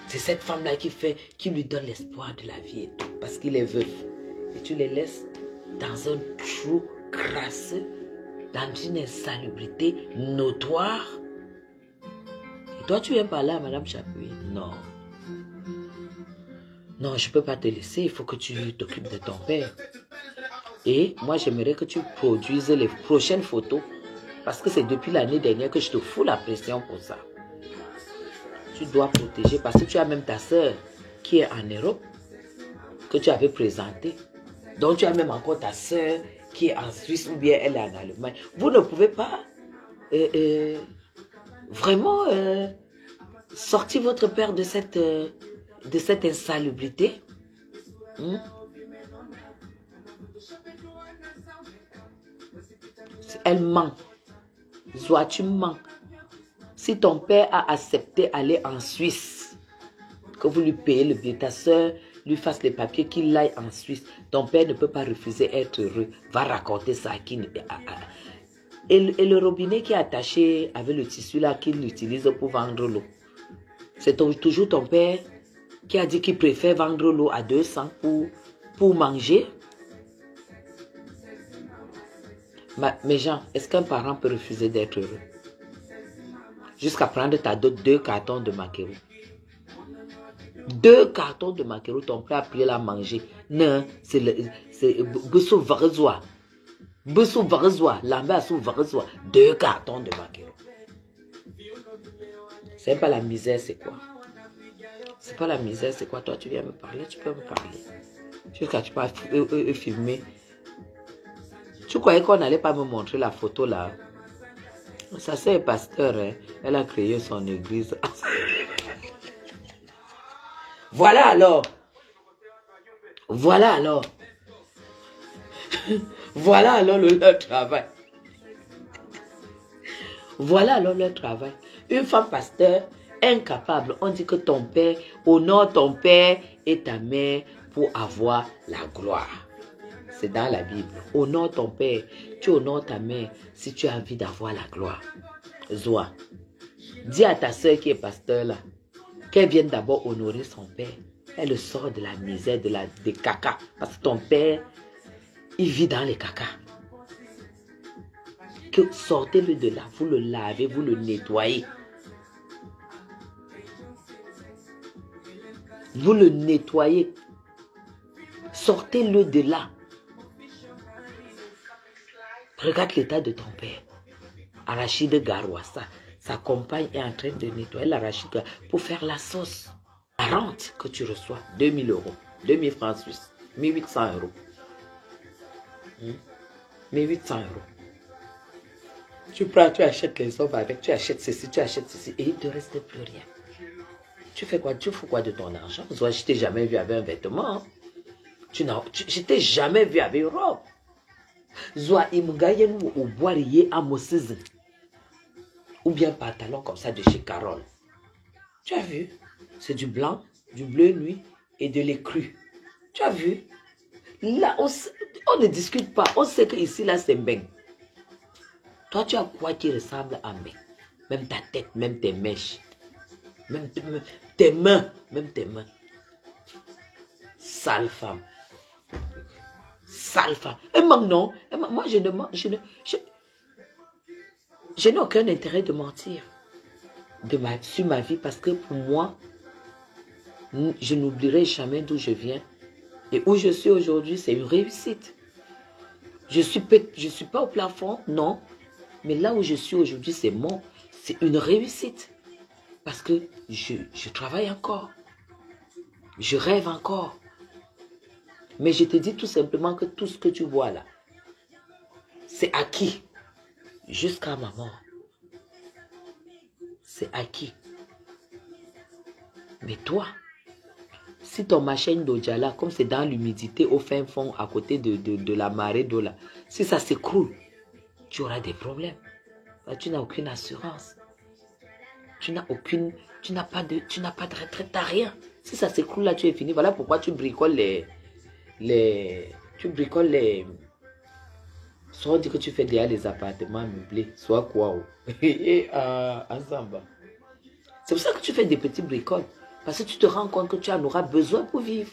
C'est cette femme-là qui lui donne l'espoir de la vie et tout. Parce qu'il est veuf. Et tu les laisses dans un trou crasseux, dans une insalubrité notoire. Et toi, tu viens parler à Madame Chapuis? Non. Non, je ne peux pas te laisser. Il faut que tu t'occupes de ton père. Et moi, j'aimerais que tu produises les prochaines photos. Parce que c'est depuis l'année dernière que je te fous la pression pour ça. Tu dois protéger. Parce que tu as même ta soeur qui est en Europe, que tu avais présentée. Donc, tu as même encore ta soeur qui est en Suisse ou bien elle est en Allemagne. Vous ne pouvez pas vraiment sortir votre père de cette insalubrité. Elle ment. Zoa, tu mens. Si ton père a accepté aller en Suisse, que vous lui payez le billet, ta soeur lui fasse les papiers, qu'il aille en Suisse, ton père ne peut pas refuser être heureux. Va raconter ça à qui... Et le robinet qui est attaché avec le tissu là qu'il utilise pour vendre l'eau. C'est toujours ton père qui a dit qu'il préfère vendre l'eau à 200 pour manger. Mais Jean, est-ce qu'un parent peut refuser d'être heureux? Jusqu'à prendre ta dot 2 cartons de maquereau. 2 cartons de maquereau, ton père a pris la manger. Non, c'est Boussou Varzoa. Boussou Varzoa, l'ambé sous Varzoa. 2 cartons de maquereau. C'est pas la misère, c'est quoi? C'est pas la misère, c'est quoi? Toi, tu viens me parler, tu peux me parler. Jusqu'à tu peux filmer. Tu croyais qu'on n'allait pas me montrer la photo là? Ça, c'est pasteur, hein? Elle a créé son église. Voilà alors. Voilà alors. Voilà alors leur travail. Voilà alors leur travail. Une femme pasteur incapable. On dit que ton père honore ton père et ta mère pour avoir la gloire. C'est dans la Bible. Honore ton père, tu honores ta mère si tu as envie d'avoir la gloire. Zoa, dis à ta soeur qui est pasteur là, qu'elle vienne d'abord honorer son père. Elle le sort de la misère, des caca. Parce que ton père, il vit dans les caca. Que sortez-le de là, vous le lavez, vous le nettoyez. Vous le nettoyez. Sortez-le de là. Regarde l'état de ton père. Arachide Garoua, sa compagne est en train de nettoyer l'arachide pour faire la sauce. La rente que tu reçois, 2000 euros, 2000 francs suisses, 1800 euros. 1800 euros. Tu prends, tu achètes les hommes avec, tu achètes ceci, et il ne te reste plus rien. Tu fais quoi? Tu fous quoi de ton argent? Soit je t'ai jamais vu avec un vêtement. Hein? Je t'ai jamais vu avec une robe. Soit il me gagne au boirier à Moses. Ou bien pantalon comme ça de chez Carole. Tu as vu? C'est du blanc, du bleu nuit et de l'écru. Tu as vu? Là, on ne discute pas. On sait que ici, là, c'est Mbeng. Toi, tu as quoi qui ressemble à Mbeng? Même ta tête, même tes mèches. Même tes mains. Même tes mains. Sale femme. Sale femme. Et non. Moi, je n'ai aucun intérêt de mentir sur ma vie parce que pour moi, je n'oublierai jamais d'où je viens. Et où je suis aujourd'hui, c'est une réussite. Je suis pas au plafond, non. Mais là où je suis aujourd'hui, c'est une réussite. Parce que je travaille encore. Je rêve encore. Mais je te dis tout simplement que tout ce que tu vois là, c'est acquis. Jusqu'à ma mort. C'est acquis. Mais toi, si ton machine d'Ojala, comme c'est dans l'humidité au fin fond, à côté de la marée d'eau là, si ça s'écroule, tu auras des problèmes. Tu n'as aucune assurance. Tu n'as pas de retraite, tu n'as rien. Si ça s'écroule là, tu es fini. Voilà pourquoi tu bricoles soit on dit que tu fais déjà les appartements meublés, soit quoi. Ensemble. C'est pour ça que tu fais des petits bricoles. Parce que tu te rends compte que tu en auras besoin pour vivre.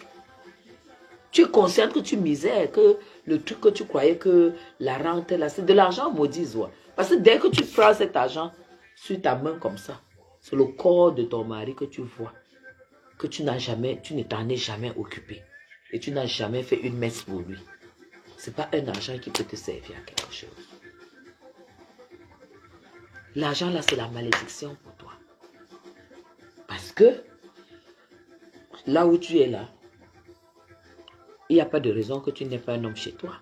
Tu es conscient que tu misères, que le truc que tu croyais que la rente là, c'est de l'argent maudit. Soit. Parce que dès que tu prends cet argent sur ta main comme ça, c'est le corps de ton mari que tu vois, que tu ne t'en es jamais occupé. Et tu n'as jamais fait une messe pour lui. Ce n'est pas un argent qui peut te servir à quelque chose. L'argent là, c'est la malédiction pour toi. Parce que là où tu es là, il n'y a pas de raison que tu n'aies pas un homme chez toi.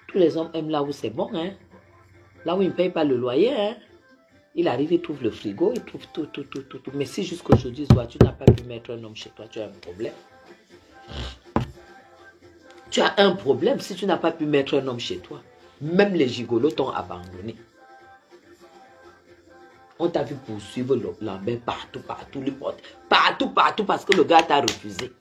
Tous les hommes aiment là où c'est bon, hein. Là où ils ne payent pas le loyer, hein. Il arrive, il trouve le frigo, il trouve tout. Mais si jusqu'aujourd'hui, tu n'as pas pu mettre un homme chez toi, tu as un problème. Tu as un problème si tu n'as pas pu mettre un homme chez toi. Même les gigolos t'ont abandonné. On t'a vu poursuivre Lambert partout, les portes. Partout, parce que le gars t'a refusé.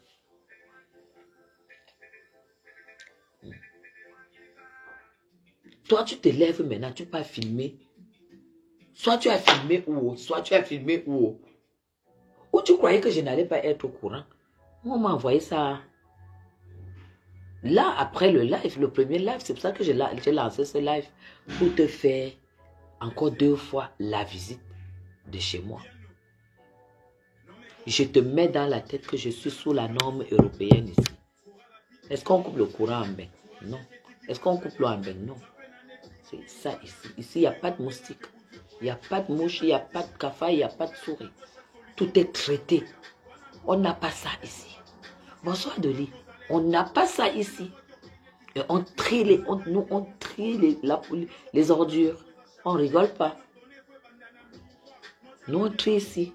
Toi, tu te lèves maintenant, tu peux filmer. Soit tu as filmé ou Ou tu croyais que je n'allais pas être au courant. On m'a envoyé ça. Là, après le live, le premier live, c'est pour ça que j'ai lancé ce live. Pour te faire encore 2 fois la visite de chez moi. Je te mets dans la tête que je suis sous la norme européenne ici. Est-ce qu'on coupe le courant en bain? Non. Est-ce qu'on coupe l'eau en bain? Non. C'est ça ici. Ici, il n'y a pas de moustiques. Il n'y a pas de mouches, il n'y a pas de cafard, il n'y a pas de souris. Tout est traité. On n'a pas ça ici. Bonsoir Dolly. On n'a pas ça ici. Et on trie les ordures. On rigole pas. Nous, on trie ici.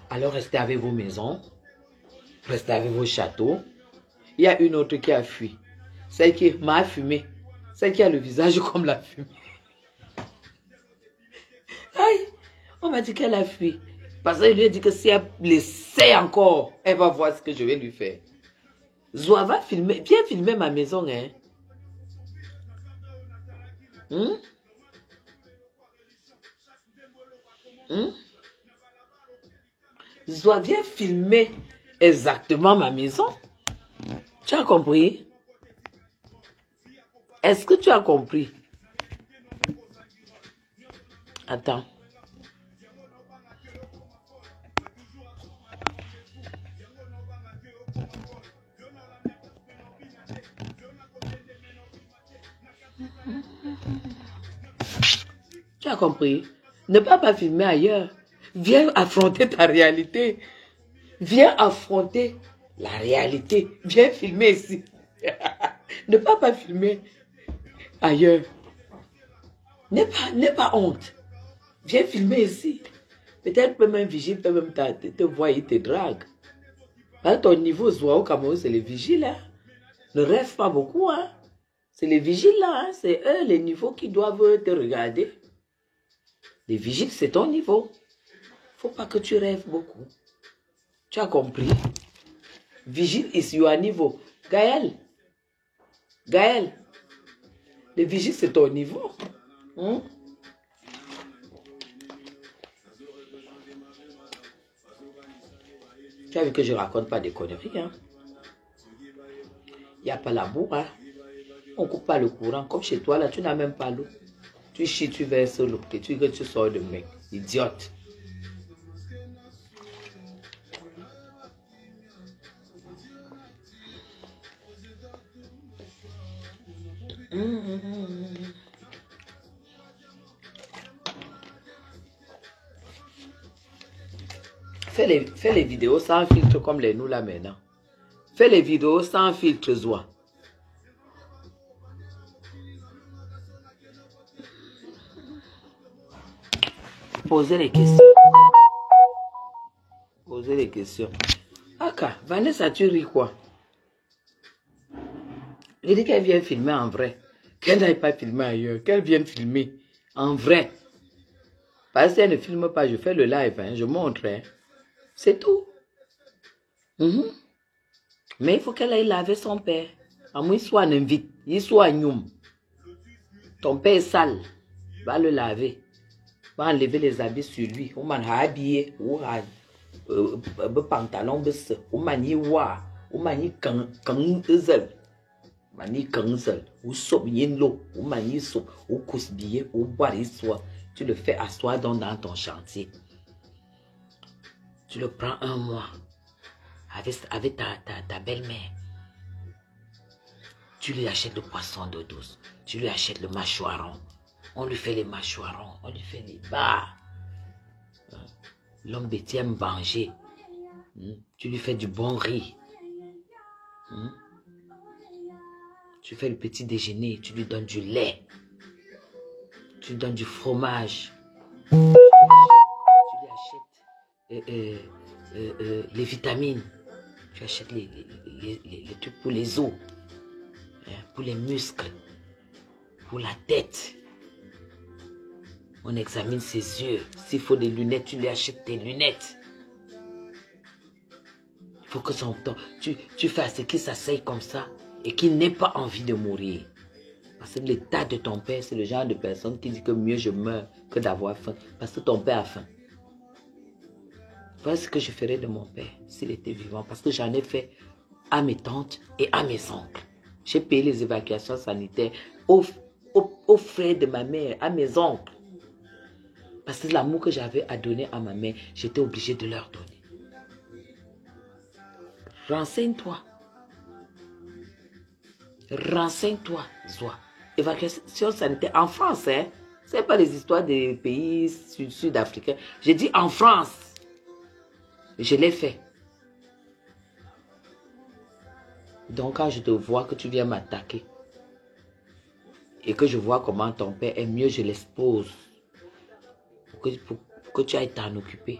Alors, restez avec vos maisons. Restez avec vos châteaux. Il y a une autre qui a fui. Celle qui m'a fumé. Celle qui a le visage comme la fumée. Aïe, on m'a dit qu'elle a fui. Parce qu'il lui a dit que si elle laissait encore, elle va voir ce que je vais lui faire. Zoa va filmer. Viens filmer ma maison, hein. Zoa, viens filmer exactement ma maison. Tu as compris? Est-ce que tu as compris? Attends. Tu as compris? Ne pas filmer ailleurs. Viens affronter ta réalité. Viens affronter la réalité. Viens filmer ici. Ne pas filmer ailleurs. N'aie pas honte. Viens filmer ici. Peut-être même un vigile peut même te voir et te drague. À ton niveau, Zoa au Cameroun, c'est les vigiles. Hein? Ne rêve pas beaucoup. Hein? C'est les vigiles là. Hein? C'est eux les niveaux qui doivent te regarder. Les vigiles, c'est ton niveau. Faut pas que tu rêves beaucoup. Tu as compris? Vigile is your niveau. Gaël. Le vigile, c'est ton niveau. Tu as vu que je raconte pas des conneries. Hein? Il n'y a pas la boue. Hein? On ne coupe pas le courant. Comme chez toi, là, tu n'as même pas l'eau. Tu chies, tu verses l'eau. Et tu sors de main. Idiote. Fais les vidéos sans filtre comme les nous là maintenant. Fais les vidéos sans filtre, Zoa. Posez les questions. Aka, Vanessa, tu ris quoi? Elle dit qu'elle vient filmer en vrai. Qu'elle n'aille pas filmer ailleurs. Qu'elle vienne filmer en vrai. Parce qu'elle ne filme pas, je fais le live, hein, je montre. Hein. C'est tout. Mais il faut qu'elle aille laver son père. À moins qu'il soit un invite. Il soit un youm. Ton père est sale. Va le laver. Va enlever les habits sur lui. On m'a habillé. On m'a pantalon. On m'a dit wa. On m'a dit kanzel. Mani kanzel. Ou sop yin lo. Ou mani sop. Ou kousbiye. Ou boire soit. Tu le fais asseoir dans ton chantier. Tu le prends 1 mois. Avec ta belle-mère. Tu lui achètes le poisson d'eau douce. Tu lui achètes le mâchoiron. On lui fait les mâchoirons. On lui fait les bas. L'homme bétier aime manger. Tu lui fais du bon riz. Tu fais le petit déjeuner, tu lui donnes du lait. Tu lui donnes du fromage. Tu lui achètes les vitamines. Tu achètes les trucs pour les os, pour les muscles, pour la tête. On examine ses yeux. S'il faut des lunettes, tu lui achètes tes lunettes. Il faut que tu fasses qu'il s'asseye comme ça et qu'il n'ait pas envie de mourir. Parce que l'état de ton père, c'est le genre de personne qui dit que mieux je meurs que d'avoir faim. Parce que ton père a faim. Voilà ce que je ferais de mon père s'il était vivant. Parce que j'en ai fait à mes tantes et à mes oncles. J'ai payé les évacuations sanitaires aux frères de ma mère, à mes oncles. Parce que l'amour que j'avais à donner à ma mère, j'étais obligée de leur donner. Renseigne-toi. Renseigne-toi, Zoa. Évacuation sanitaire en France, hein. Ce n'est pas les histoires des pays sud-africains. J'ai dit en France. Je l'ai fait. Donc quand je te vois que tu viens m'attaquer et que je vois comment ton père est mieux, je l'expose pour que tu ailles t'en occuper.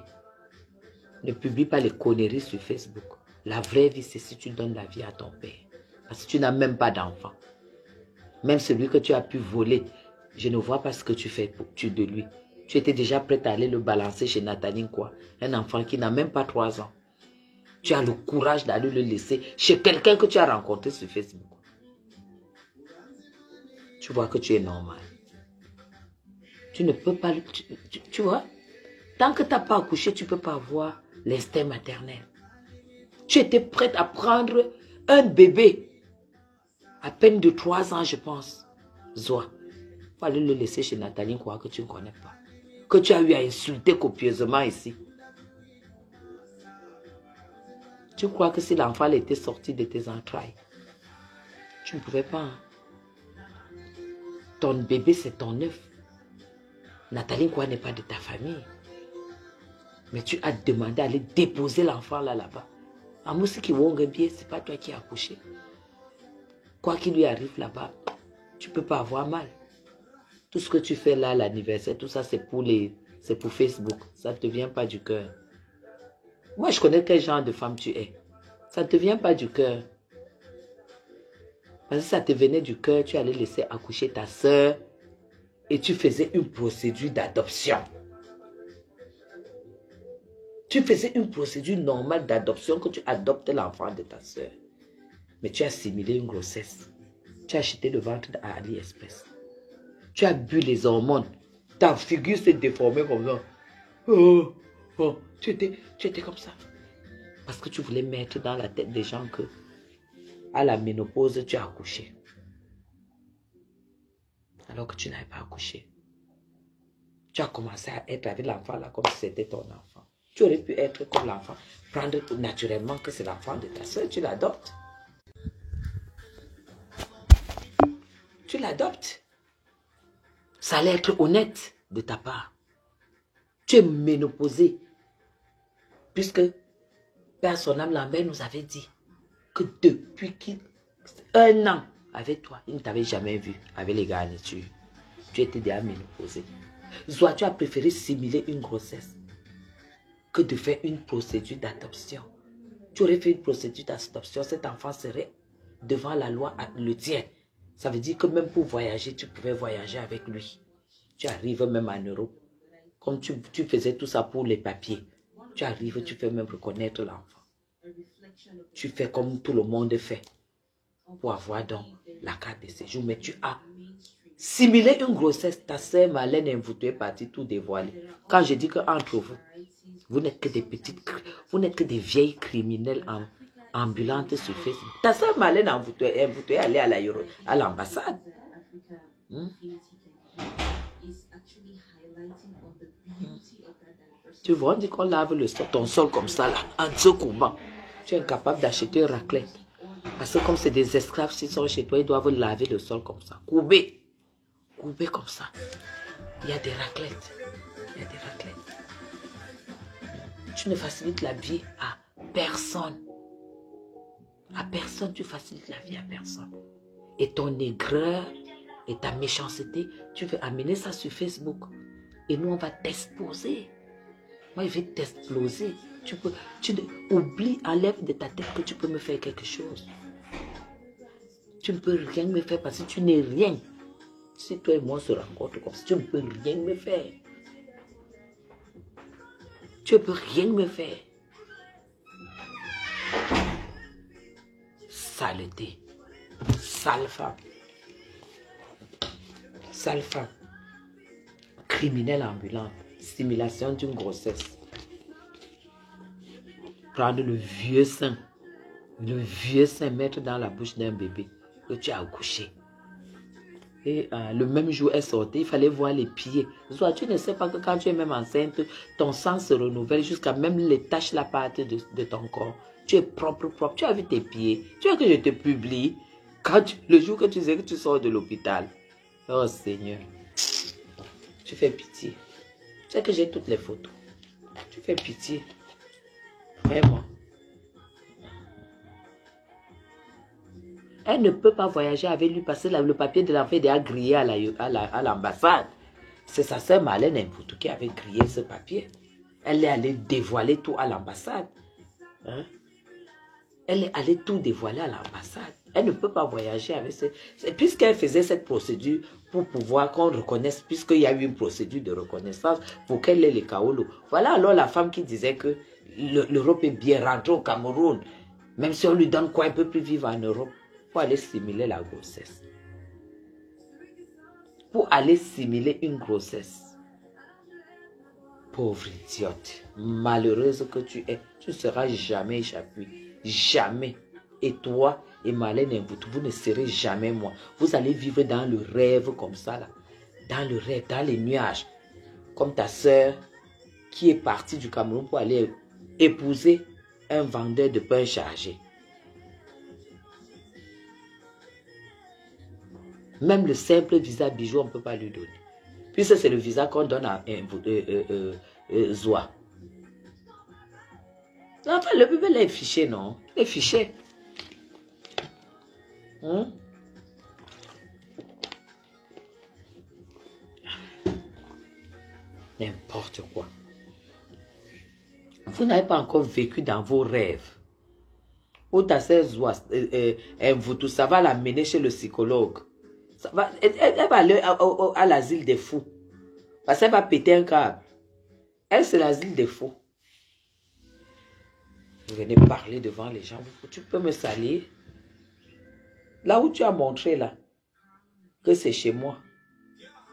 Ne publie pas les conneries sur Facebook. La vraie vie, c'est si tu donnes la vie à ton père. Parce que tu n'as même pas d'enfant. Même celui que tu as pu voler, je ne vois pas ce que tu fais de lui. Tu étais déjà prête à aller le balancer chez Nathalie quoi. Un enfant qui n'a même pas 3 ans. Tu as le courage d'aller le laisser chez quelqu'un que tu as rencontré sur Facebook. Tu vois que tu es normal. Tu ne peux pas... Tu vois, tant que tu n'as pas accouché, tu ne peux pas avoir l'instinct maternel. Tu étais prête à prendre un bébé à peine de 3 ans, je pense. Zoa, il faut aller le laisser chez Nathalie quoi que tu ne connais pas. Que tu as eu à insulter copieusement ici. Tu crois que si l'enfant était sorti de tes entrailles, tu ne pouvais pas. Hein? Ton bébé, c'est ton œuf. Nathalie quoi n'est pas de ta famille. Mais tu as demandé à aller déposer l'enfant là-bas. Amousi qui wongue bien, c'est pas toi qui as accouché. Quoi qu'il lui arrive là-bas, tu ne peux pas avoir mal. Tout ce que tu fais là, l'anniversaire, tout ça, c'est pour Facebook. Ça ne te vient pas du cœur. Moi, je connais quel genre de femme tu es. Ça ne te vient pas du cœur. Parce que ça te venait du cœur, tu allais laisser accoucher ta soeur et tu faisais une procédure d'adoption. Tu faisais une procédure normale d'adoption que tu adoptes l'enfant de ta soeur. Mais tu as simulé une grossesse. Tu as acheté le ventre à AliExpress. Tu as bu les hormones. Ta figure s'est déformée comme ça. Tu étais comme ça. Parce que tu voulais mettre dans la tête des gens que à la ménopause, tu as accouché. Alors que tu n'avais pas accouché. Tu as commencé à être avec l'enfant là comme si c'était ton enfant. Tu aurais pu être comme l'enfant. Prendre naturellement que c'est l'enfant de ta soeur. Tu l'adoptes. Tu l'adoptes. Ça allait être honnête de ta part. Tu es ménopausé. Puisque Père Sonam Lambert nous avait dit que depuis un an avec toi, il ne t'avait jamais vu avec les garnitures. Tu étais déjà ménopausé. Soit tu as préféré simuler une grossesse que de faire une procédure d'adoption. Tu aurais fait une procédure d'adoption, cet enfant serait devant la loi le tien. Ça veut dire que même pour voyager, tu pouvais voyager avec lui. Tu arrives même en Europe. Comme tu faisais tout ça pour les papiers. Tu arrives, tu fais même reconnaître l'enfant. Tu fais comme tout le monde fait pour avoir donc la carte de séjour. Mais tu as simulé une grossesse. Ta sœur Marlène, vous est partie tout dévoiler. Quand je dis qu'entre vous, vous n'êtes que des petites, vous n'êtes que des vieilles criminelles ambulantes sur Facebook. Ta sœur Marlène est allée à l'ambassade. Tu vois, on dit qu'on lave ton sol comme ça, là, en dessous courbant. Tu es incapable d'acheter un raclette. Parce que comme c'est des esclaves qui sont chez toi, ils doivent laver le sol comme ça. Courbé. Courbé comme ça. Il y a des raclettes. Il y a des raclettes. Tu ne facilites la vie à personne. À personne, tu facilites la vie à personne. Et ton aigreur et ta méchanceté, tu veux amener ça sur Facebook. Et nous, on va t'exposer. Moi, je vais t'exploser. Oublie, enlève de ta tête que tu peux me faire quelque chose. Tu ne peux rien me faire parce que tu n'es rien. Si toi et moi se rencontrent comme ça, tu ne peux rien me faire. Tu ne peux rien me faire. Saleté. Sale femme. Sale femme. Criminelle ambulante. Simulation d'une grossesse. Prendre le vieux sein, mettre dans la bouche d'un bébé que tu as accouché. Et le même jour, elle sortait, il fallait voir les pieds. Soit tu ne sais pas que quand tu es même enceinte, ton sang se renouvelle jusqu'à même les taches la part de ton corps. Tu es propre. Tu as vu tes pieds. Tu veux que je te publie le jour que tu sais que tu sors de l'hôpital. Oh Seigneur, tu fais pitié. Tu sais que j'ai toutes les photos. Tu fais pitié. Vraiment. Elle ne peut pas voyager avec lui parce que le papier de l'enfant est déjà grillé à l'ambassade. C'est sa sœur Marlène Mputu qui avait grillé ce papier. Elle est allée dévoiler tout à l'ambassade. Hein? Elle est allée tout dévoiler à l'ambassade. Elle ne peut pas voyager avec ce... Puisqu'elle faisait cette procédure pour pouvoir qu'on reconnaisse, puisqu'il y a eu une procédure de reconnaissance pour qu'elle ait les kaolo. Voilà alors la femme qui disait que l'Europe est bien rentrée au Cameroun. Même si on lui donne quoi, elle ne peut plus vivre en Europe. Pour aller simuler la grossesse. Pour aller simuler une grossesse. Pauvre idiote. Malheureuse que tu es. Tu ne seras jamais échappée. Jamais. Et toi et Marlène, vous ne serez jamais moi. Vous allez vivre dans le rêve comme ça là. Dans le rêve, dans les nuages. Comme ta soeur qui est partie du Cameroun pour aller épouser un vendeur de pain chargé. Même le simple visa bijou, on ne peut pas lui donner. Puisque c'est le visa qu'on donne à Zoa. Enfin, le bébé là est fiché, non? Il est fiché. N'importe quoi. Vous n'avez pas encore vécu dans vos rêves. Ou ta sœur Zoa, ça va l'amener chez le psychologue. Elle va aller à l'asile des fous. Parce qu'elle va péter un câble. Elle, c'est l'asile des fous. Vous venez parler devant les gens. Tu peux me salir. Là où tu as montré là, que c'est chez moi.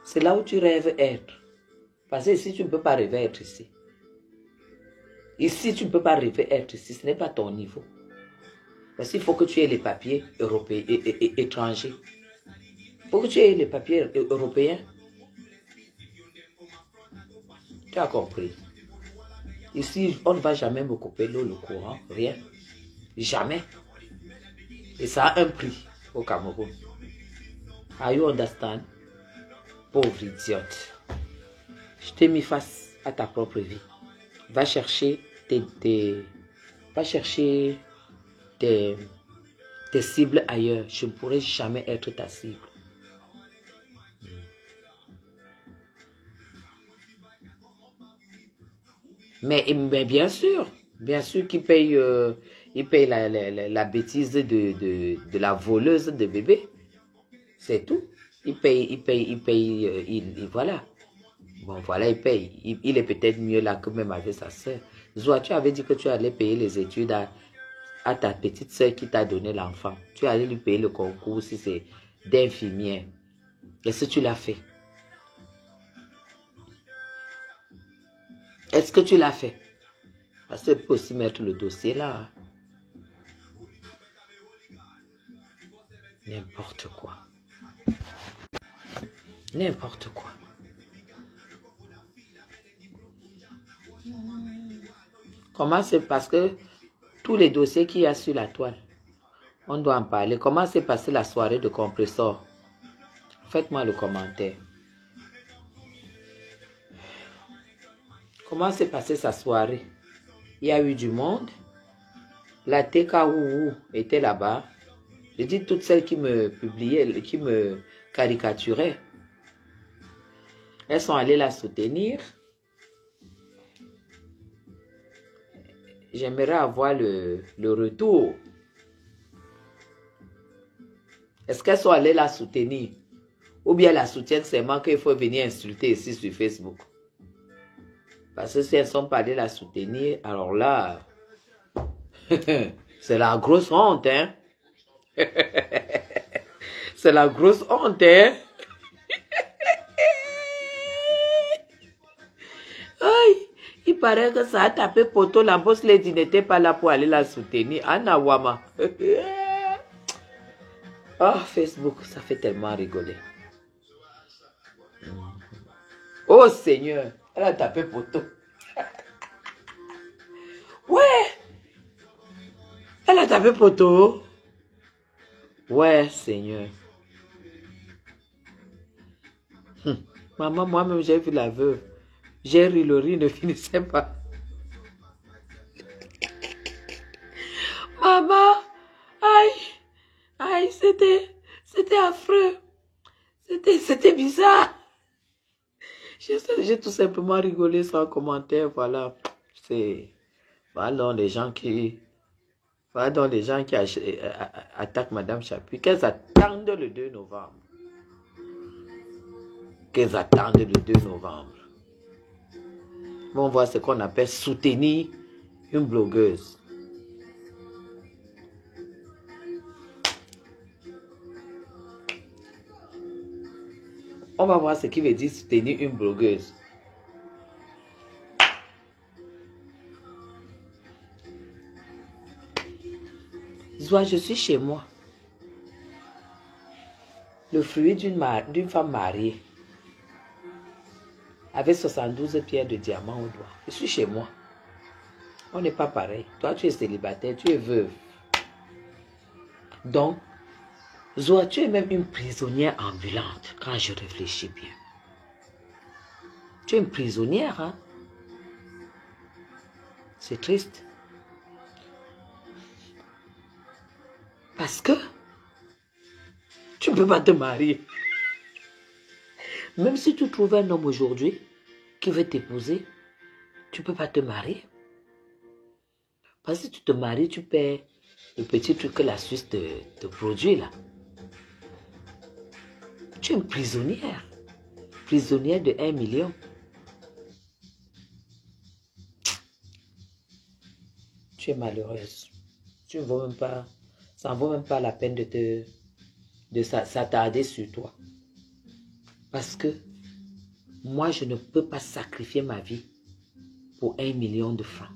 C'est là où tu rêves être. Parce que ici, tu ne peux pas rêver être ici. Ici, tu ne peux pas rêver être ici. Ce n'est pas ton niveau. Parce qu'il faut que tu aies les papiers européens et étrangers. Il faut que tu aies les papiers européens. Tu as compris. Ici, on ne va jamais me couper l'eau, le courant, rien. Jamais. Et ça a un prix au Cameroun. Are you understand? Pauvre idiote. Je t'ai mis face à ta propre vie. Va chercher tes cibles ailleurs. Je ne pourrai jamais être ta cible. Mais bien sûr qu'il paye, il paye la bêtise de la voleuse de bébé. C'est tout. Il paye, voilà. Bon, voilà, il paye. Il est peut-être mieux là que même avec sa soeur. Zoa, tu avais dit que tu allais payer les études à ta petite soeur qui t'a donné l'enfant. Tu allais lui payer le concours si c'est d'infirmière. Est-ce que tu l'as fait? Est-ce que tu l'as fait? Parce que tu peux aussi mettre le dossier là. N'importe quoi. N'importe quoi. Comment c'est parce que tous les dossiers qu'il y a sur la toile, on doit en parler. Comment s'est passée la soirée de compresseur? Faites-moi le commentaire. Comment s'est passée sa soirée? Il y a eu du monde. la TKOU était là-bas. Je dis toutes celles qui me publiaient, qui me caricaturaient. Elles sont allées la soutenir. J'aimerais avoir le retour. Est-ce qu'elles sont allées la soutenir? Ou bien la soutiennent seulement qu'il faut venir insulter ici sur Facebook? Parce que si elles ne sont pas allées la soutenir, alors là, c'est la grosse honte, hein? C'est la grosse honte, hein? Aïe, il paraît que ça a tapé poteau. La boss lady n'était pas là pour aller la soutenir. Anna Wama. Oh, Facebook, ça fait tellement rigoler. Oh Seigneur, elle a tapé poteau. Ouais, elle a tapé poteau. Ouais, Seigneur. Maman, moi-même, j'ai vu la veuve. J'ai ri, le riz ne finissait pas. Maman, aïe, aïe, c'était affreux. C'était bizarre. J'ai tout simplement rigolé sans commentaire, voilà. C'est... Voilà les gens qui... Voilà les gens qui attaquent Madame Chapuis. Qu'elles attendent le 2 novembre. Qu'elles attendent le 2 novembre. On voit ce qu'on appelle soutenir une blogueuse. On va voir ce qui veut dire soutenir une blogueuse. Zoa, je suis chez moi. Le fruit d'une femme mariée. Avec 72 pierres de diamant au doigt. Je suis chez moi. On n'est pas pareil. Toi, tu es célibataire, tu es veuve. Donc, Zoa, tu es même une prisonnière ambulante, quand je réfléchis bien. Tu es une prisonnière, hein? C'est triste. Parce que tu ne peux pas te marier. Même si tu trouves un homme aujourd'hui qui veut t'épouser, tu ne peux pas te marier. Parce que si tu te maries, tu perds le petit truc que la Suisse te produit là. Tu es une prisonnière. Prisonnière de 1 million. Tu es malheureuse. Tu ne vaux même pas, ça ne vaut même pas la peine de s'attarder sur toi. Parce que moi, je ne peux pas sacrifier ma vie pour 1 million de francs.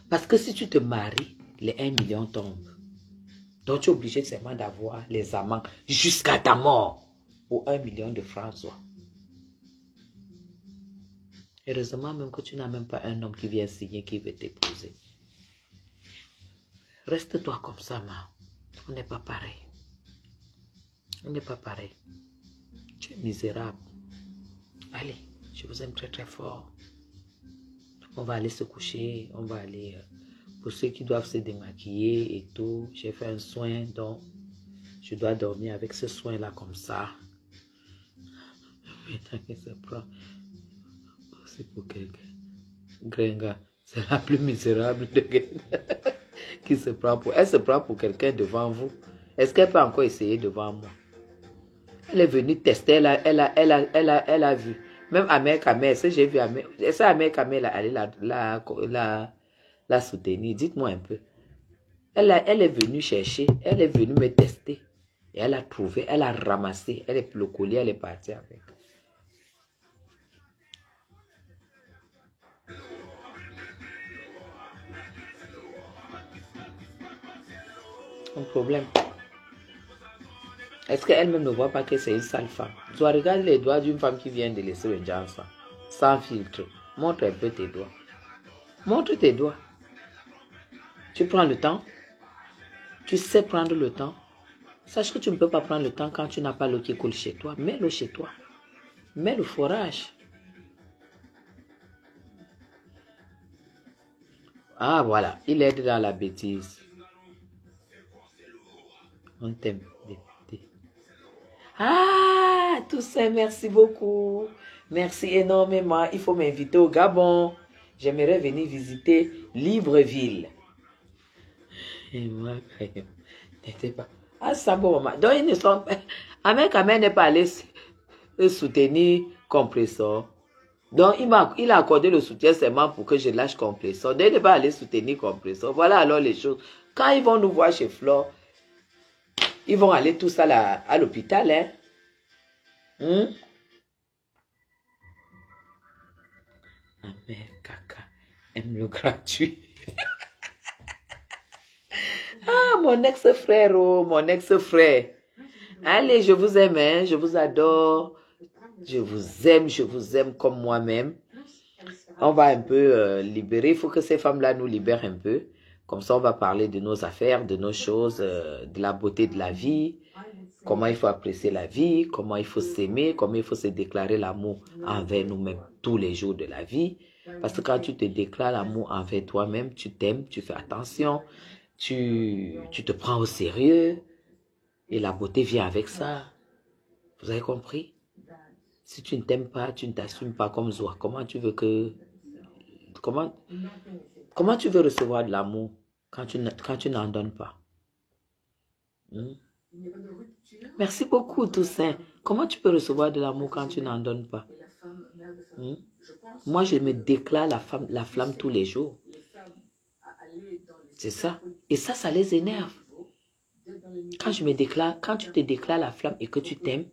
Parce que si tu te maries, les 1 million tombent. Donc, tu es obligé seulement d'avoir les amants jusqu'à ta mort pour 1 million de francs. Soit. Heureusement même que tu n'as même pas un homme qui vient signer, qui veut t'épouser. Reste-toi comme ça, ma. On n'est pas pareil. On n'est pas pareil. Tu es misérable. Allez, je vous aime très très fort. On va aller se coucher, on va aller... Pour ceux qui doivent se démaquiller et tout, j'ai fait un soin, donc je dois dormir avec ce soin-là comme ça. Putain, ça prend... C'est pour quelqu'un. Gringa, c'est la plus misérable de Gringa qui se prend pour... Elle se prend pour quelqu'un devant vous. Est-ce qu'elle peut encore essayer devant moi? Elle est venue tester, elle a vu. Même Amère Kamel, est-ce que j'ai vu Amère... Est-ce que Amère Kamel allait la soutenir? Dites-moi un peu. Elle est venue chercher, elle est venue me tester. Et elle a trouvé, elle a ramassé. Elle est le collier, elle est partie avec. Un problème. Est-ce qu'elle-même ne voit pas que c'est une sale femme? Tu dois regarder les doigts d'une femme qui vient de laisser le Johnson. Sans filtre. Montre un peu tes doigts. Montre tes doigts. Tu prends le temps. Tu sais prendre le temps. Sache que tu ne peux pas prendre le temps quand tu n'as pas l'eau qui coule chez toi. Mets l'eau chez toi. Mets le forage. Ah, voilà. Il aide dans la bêtise. On t'aime. Ah, Toussaint, merci beaucoup. Merci énormément. Il faut m'inviter au Gabon. J'aimerais venir visiter Libreville. Et moi, n'était pas. Ah, ça, bon, maman. Donc, ils ne sont pas. Ahmed Kamer n'est pas allé soutenir Compressor. Donc, il a accordé le soutien seulement pour que je lâche Compressor. Donc, il n'est pas allé soutenir Compressor. Voilà alors les choses. Quand ils vont nous voir chez Flore, ils vont aller tous à l'hôpital, hein. Ahmed Kaka aime le gratuit. Ah, mon ex-frère, oh, mon ex-frère. Allez, je vous aime, hein, je vous adore. Je vous aime comme moi-même. On va un peu libérer. Il faut que ces femmes-là nous libèrent un peu. Comme ça, on va parler de nos affaires, de nos choses, de la beauté de la vie. Comment il faut apprécier la vie, comment il faut s'aimer, comment il faut se déclarer l'amour envers nous-mêmes tous les jours de la vie. Parce que quand tu te déclares l'amour envers toi-même, tu t'aimes, tu fais attention, tu te prends au sérieux. Et la beauté vient avec ça. Vous avez compris? Si tu ne t'aimes pas, tu ne t'assumes pas comme Zoa, comment tu veux recevoir de l'amour quand tu n'en donnes pas? Merci beaucoup, Toussaint. Comment tu peux recevoir de l'amour quand tu n'en donnes pas? Moi, je me déclare la flamme tous les jours. C'est ça. Et ça les énerve. Quand tu te déclares la flamme et que tu t'aimes,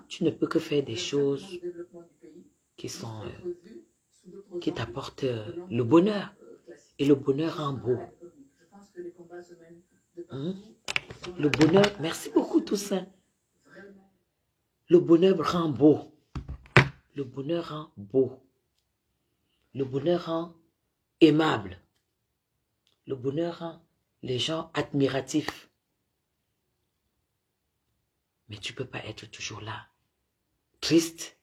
tu ne peux que faire des choses qui t'apportent le bonheur. Et le bonheur rend beau. Le bonheur, merci beaucoup Toussaint. Le bonheur rend beau. Le bonheur rend beau. Le bonheur rend aimable. Le bonheur rend les gens admiratifs. Mais tu ne peux pas être toujours là. Triste.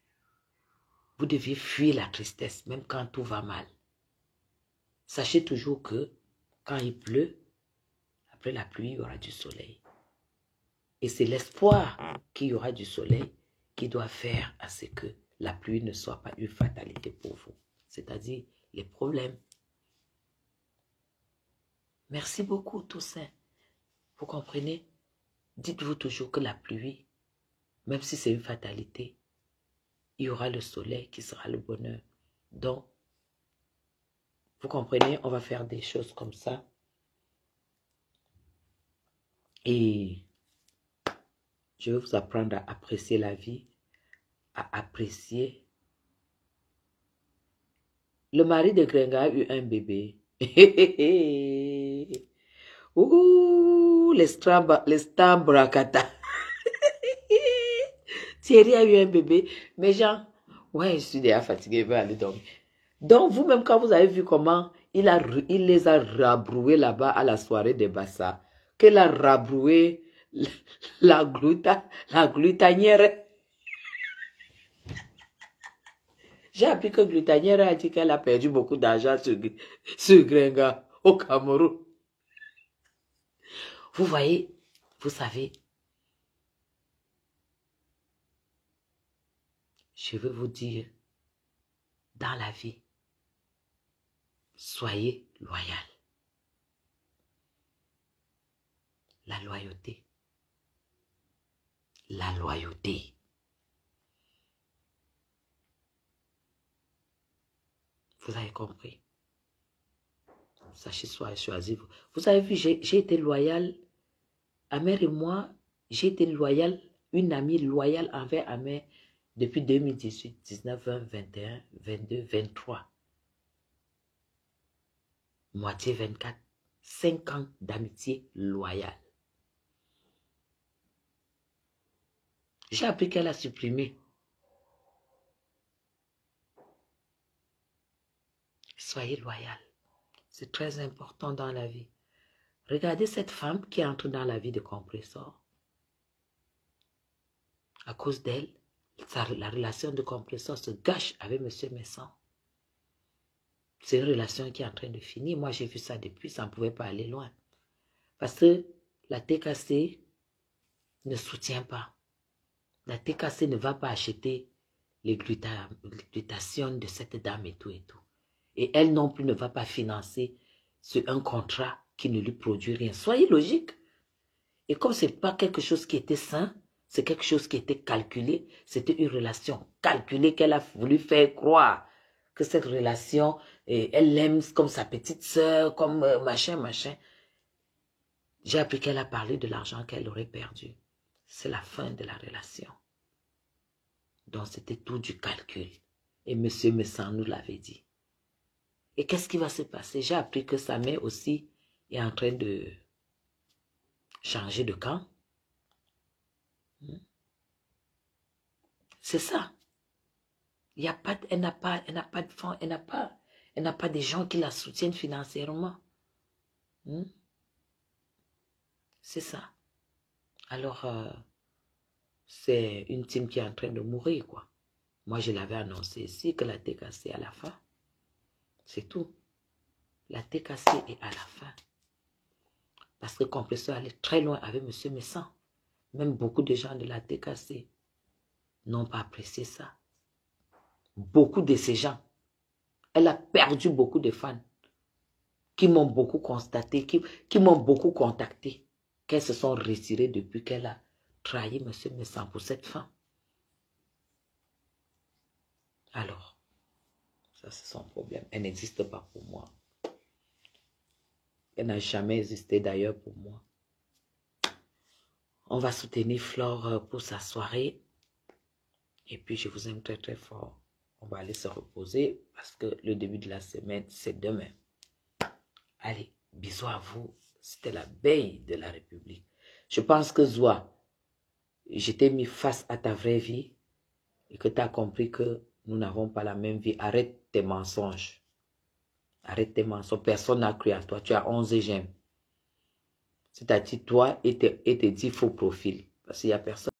Vous devez fuir la tristesse, même quand tout va mal. Sachez toujours que quand il pleut, après la pluie, il y aura du soleil. Et c'est l'espoir qu'il y aura du soleil qui doit faire à ce que la pluie ne soit pas une fatalité pour vous. C'est-à-dire les problèmes. Merci beaucoup, Toussaint. Vous comprenez? Dites-vous toujours que la pluie, même si c'est une fatalité, il y aura le soleil qui sera le bonheur. Donc, vous comprenez, on va faire des choses comme ça. Et je vais vous apprendre à apprécier la vie, à apprécier. Le mari de Grenga a eu un bébé. Ouh, les stambrakata. Thierry a eu un bébé. Mais Jean, ouais, je suis déjà fatiguée, je vais aller dormir. Donc, vous-même, quand vous avez vu comment il les a rabroués là-bas à la soirée des Bassa, qu'il a rabroué la glutanière. J'ai appris que glutanière a dit qu'elle a perdu beaucoup d'argent sur Grenga au Cameroun. Vous voyez, vous savez, je veux vous dire, dans la vie, soyez loyal. La loyauté. La loyauté. Vous avez compris? Sachez choisir. Vous avez vu, j'ai été loyal. Amer et moi, j'ai été loyal, une amie loyale envers Amer depuis 2018, 19, 20, 21, 22, 23. Moitié 24. 5 ans d'amitié loyale. J'ai appris qu'elle a supprimé. Soyez loyal. C'est très important dans la vie. Regardez cette femme qui entre dans la vie de Compressor. À cause d'elle, la relation de Compressor se gâche avec M. Messon. C'est une relation qui est en train de finir. Moi, j'ai vu ça depuis, ça ne pouvait pas aller loin. Parce que la TKC ne soutient pas. La TKC ne va pas acheter les glutations de cette dame et tout et tout. Et elle non plus ne va pas financer un contrat qui ne lui produit rien. Soyez logique. Et comme ce n'est pas quelque chose qui était sain, c'est quelque chose qui était calculé, c'était une relation calculée qu'elle a voulu faire croire que cette relation, elle l'aime comme sa petite sœur, comme machin, machin. J'ai appris qu'elle a parlé de l'argent qu'elle aurait perdu. C'est la fin de la relation. Donc c'était tout du calcul. Et M. Messan nous l'avait dit. Et qu'est-ce qui va se passer? J'ai appris que sa mère aussi est en train de changer de camp. C'est ça. Il y a pas, elle n'a pas de fonds, elle n'a pas des gens qui la soutiennent financièrement. C'est ça. Alors, c'est une team qui est en train de mourir, quoi. Moi, je l'avais annoncé ici que la TKC est à la fin. C'est tout. La TKC est à la fin. Parce que Compresseur allait très loin avec M. Messan. Même beaucoup de gens de la TKC n'ont pas apprécié ça. Beaucoup de ces gens. Elle a perdu beaucoup de fans qui m'ont beaucoup constaté, qui m'ont beaucoup contacté, qu'elles se sont retirées depuis qu'elle a trahi M. Messan pour cette femme. Alors, ça c'est son problème. Elle n'existe pas pour moi. Elle n'a jamais existé d'ailleurs pour moi. On va soutenir Flore pour sa soirée. Et puis je vous aime très très fort. On va aller se reposer parce que le début de la semaine, c'est demain. Allez, bisous à vous. C'était la veille de la République. Je pense que Zoa, je t'ai mis face à ta vraie vie et que tu as compris que nous n'avons pas la même vie. Arrête tes mensonges. Arrête tes mensonges. Personne n'a cru à toi. Tu as 11 j'aime. C'est-à-dire toi et tes 10 faux profils. Parce qu'il n'y a personne.